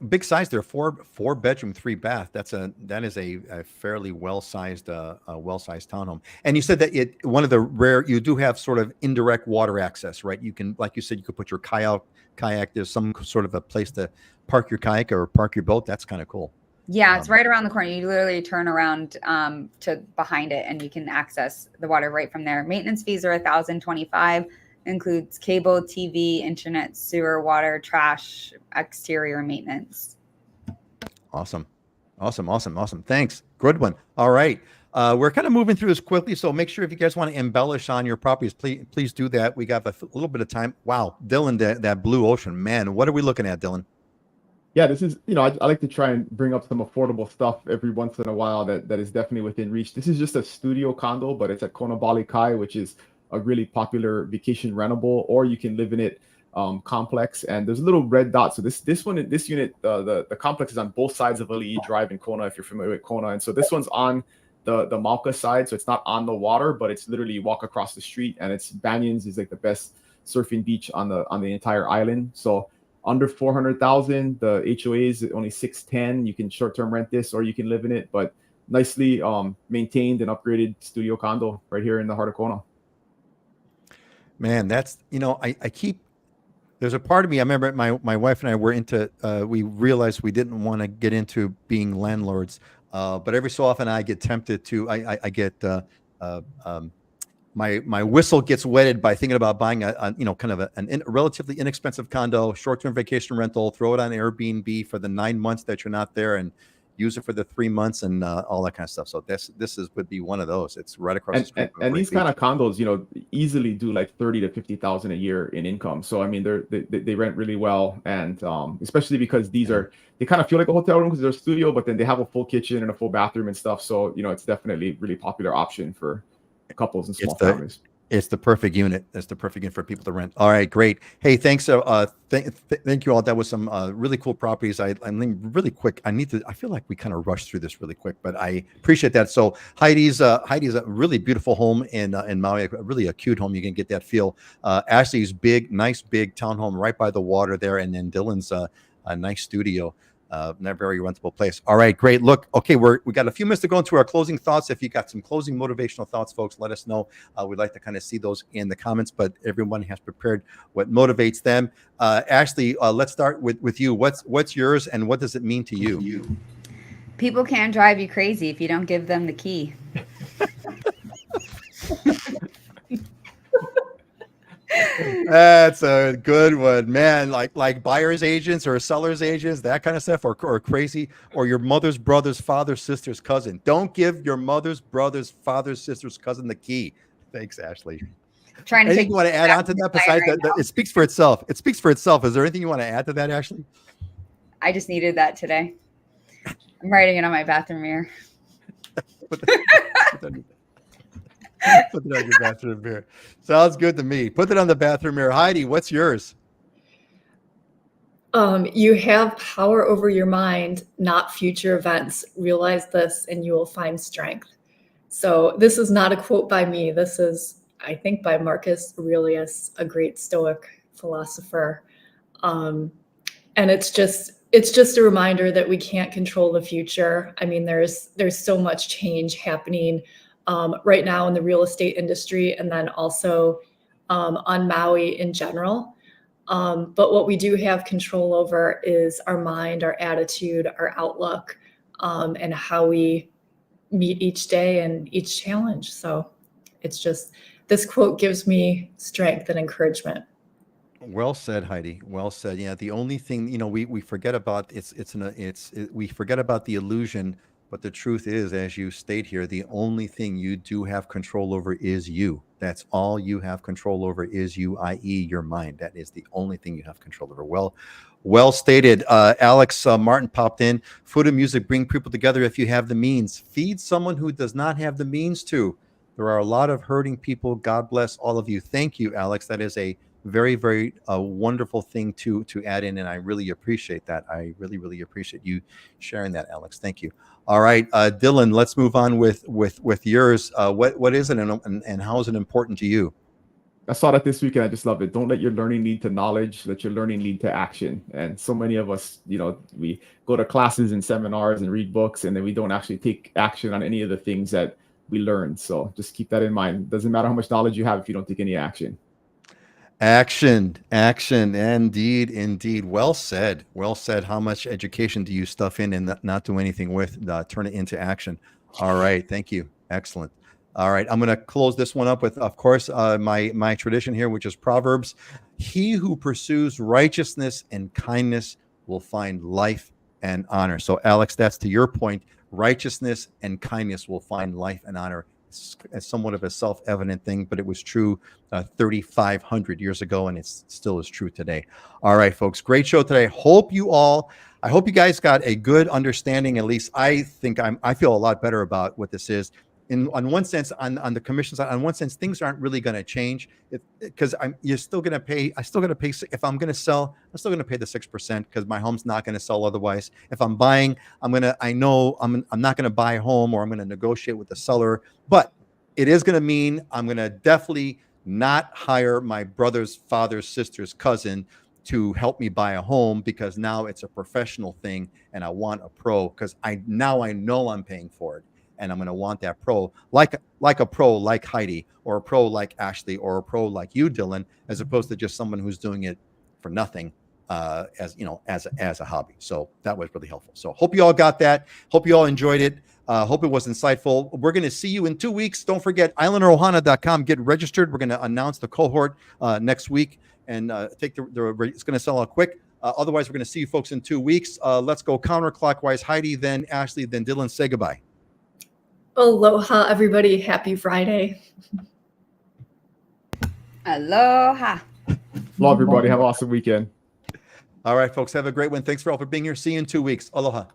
Speaker 2: big size there, 4-bedroom, 3-bath. That is a fairly well-sized townhome. And you said that one of the rare, you do have sort of indirect water access, right? You can, like you said, you could put your kayak. There's some sort of a place to park your kayak or park your boat. That's kind of cool.
Speaker 4: Yeah, it's right around the corner. You literally turn around to behind it, and you can access the water right from there. Maintenance fees are $1,025. Includes cable, TV, internet, sewer, water, trash, exterior maintenance.
Speaker 2: Awesome. Thanks. Good one. All right. We're kind of moving through this quickly, so make sure if you guys want to embellish on your properties, please do that. We got a little bit of time. Wow, Dylan, that blue ocean, man. What are we looking at, Dylan?
Speaker 1: Yeah, this is, I like to try and bring up some affordable stuff every once in a while that is definitely within reach. This is just a studio condo, but it's at Kona Bali Kai, which is a really popular vacation rentable, or you can live in it complex. And there's a little red dot. So this unit, the complex is on both sides of Ali'i Drive in Kona, if you're familiar with Kona. And so this one's on the Mauka side, so it's not on the water, but it's literally you walk across the street, and it's Banyan's is like the best surfing beach on the entire island. So under 400,000, the HOA is only 610. You can short-term rent this, or you can live in it, but nicely maintained and upgraded studio condo right here in the heart of Kona.
Speaker 2: Man, that's, there's a part of me, I remember my wife and I were we realized we didn't want to get into being landlords. But every so often I get tempted to, I get, my whistle gets wetted by thinking about buying a relatively inexpensive condo, short-term vacation rental, throw it on Airbnb for the 9 months that you're not there and use it for the 3 months and all that kind of stuff. So this would be one of those. It's right across the street.
Speaker 1: And these kind of condos, easily do like 30 to 50,000 a year in income. So I mean, they rent really well, and especially because they kind of feel like a hotel room because they're a studio, but then they have a full kitchen and a full bathroom and stuff. So it's definitely a really popular option for couples and small families.
Speaker 2: It's the perfect unit. It's the perfect unit for people to rent. All right, great. Hey, thanks. Thank you all. That was some really cool properties. I mean, really quick. I feel like we kind of rushed through this really quick, but I appreciate that. So Heidi's a really beautiful home in Maui, really a cute home. You can get that feel. Ashley's nice big townhome right by the water there, and then Dylan's a nice studio. Not very rentable place. All right, great. Look, okay, we got a few minutes to go into our closing thoughts. If you got some closing motivational thoughts, folks, let us know. We'd like to kind of see those in the comments, but everyone has prepared what motivates them. Ashley, let's start with you. What's yours, and what does it mean to you?
Speaker 4: People can drive you crazy if you don't give them the key.
Speaker 2: That's a good one, man. Like buyer's agents or seller's agents, that kind of stuff, or crazy, or your mother's brother's father's sister's cousin. Don't give your mother's brother's father's sister's cousin the key. Thanks, Ashley. Anything you want to add on to that besides that? It speaks for itself. It speaks for itself. Is there anything you want to add to that, Ashley?
Speaker 4: I just needed that today. I'm writing it on my bathroom mirror.
Speaker 2: Put it on your bathroom mirror. Sounds good to me. Put it on the bathroom mirror. Heidi, what's yours?
Speaker 3: You have power over your mind, not future events. Realize this and you will find strength. So this is not a quote by me. This is, I think, by Marcus Aurelius, a great Stoic philosopher. And it's just it's just a reminder that we can't control the future. I mean, there's so much change happening right now in the real estate industry, and then also on Maui in general. But what we do have control over is our mind, our attitude, our outlook, and how we meet each day and each challenge. So it's just, this quote gives me strength and encouragement.
Speaker 2: Well said, Heidi. Well said. Yeah, the only thing, we forget about we forget about the illusion, but the truth is, as you state here, the only thing you do have control over is you. That's all you have control over is you, i.e., your mind. That is the only thing you have control over. Well stated. Alex Martin popped in. Food and music bring people together if you have the means. Feed someone who does not have the means to. There are a lot of hurting people. God bless all of you. Thank you, Alex. That is a very, very wonderful thing to add in, and I really appreciate that. I really, really appreciate you sharing that, Alex. Thank you. All right, Dylan, let's move on with yours. What is it, and how is it important to you?
Speaker 1: I saw that this week and I just love it. Don't let your learning lead to knowledge, let your learning lead to action. And so many of us, we go to classes and seminars and read books, and then we don't actually take action on any of the things that we learned. So just keep that in mind. Doesn't matter how much knowledge you have if you don't take any action.
Speaker 2: Action, indeed. Well said. How much education do you stuff in and not do anything with? Turn it into action. All right. Thank you. Excellent. All right. I'm going to close this one up with, of course, my tradition here, which is Proverbs. He who pursues righteousness and kindness will find life and honor. So, Alex, that's to your point. Righteousness and kindness will find life and honor. It's somewhat of a self-evident thing, but it was true 3,500 years ago, and it still is true today. All right, folks, great show today. I hope you guys got a good understanding. At least I think I feel a lot better about what this is. On one sense, on the commission side, on one sense, things aren't really going to change because you're still going to pay. I still going to pay if I'm going to sell. I'm still going to pay the 6% because my home's not going to sell otherwise. If I'm buying, I know I'm not going to buy a home, or I'm going to negotiate with the seller. But it is going to mean I'm going to definitely not hire my brother's father's sister's cousin to help me buy a home, because now it's a professional thing and I want a pro, because I know I'm paying for it. And I'm going to want that pro, like a pro like Heidi, or a pro like Ashley, or a pro like you, Dylan, as opposed to just someone who's doing it for nothing, as a hobby. So that was really helpful. So hope you all got that. Hope you all enjoyed it. Hope it was insightful. We're going to see you in 2 weeks. Don't forget, islanderohana.com. Get registered. We're going to announce the cohort next week, and it's going to sell out quick. Otherwise, we're going to see you folks in 2 weeks. Let's go counterclockwise. Heidi, then Ashley, then Dylan. Say goodbye.
Speaker 3: Aloha, everybody. Happy Friday.
Speaker 4: Aloha.
Speaker 1: Well, everybody, have an awesome weekend.
Speaker 2: All right, folks, have a great one. Thanks for all for being here. See you in 2 weeks. Aloha.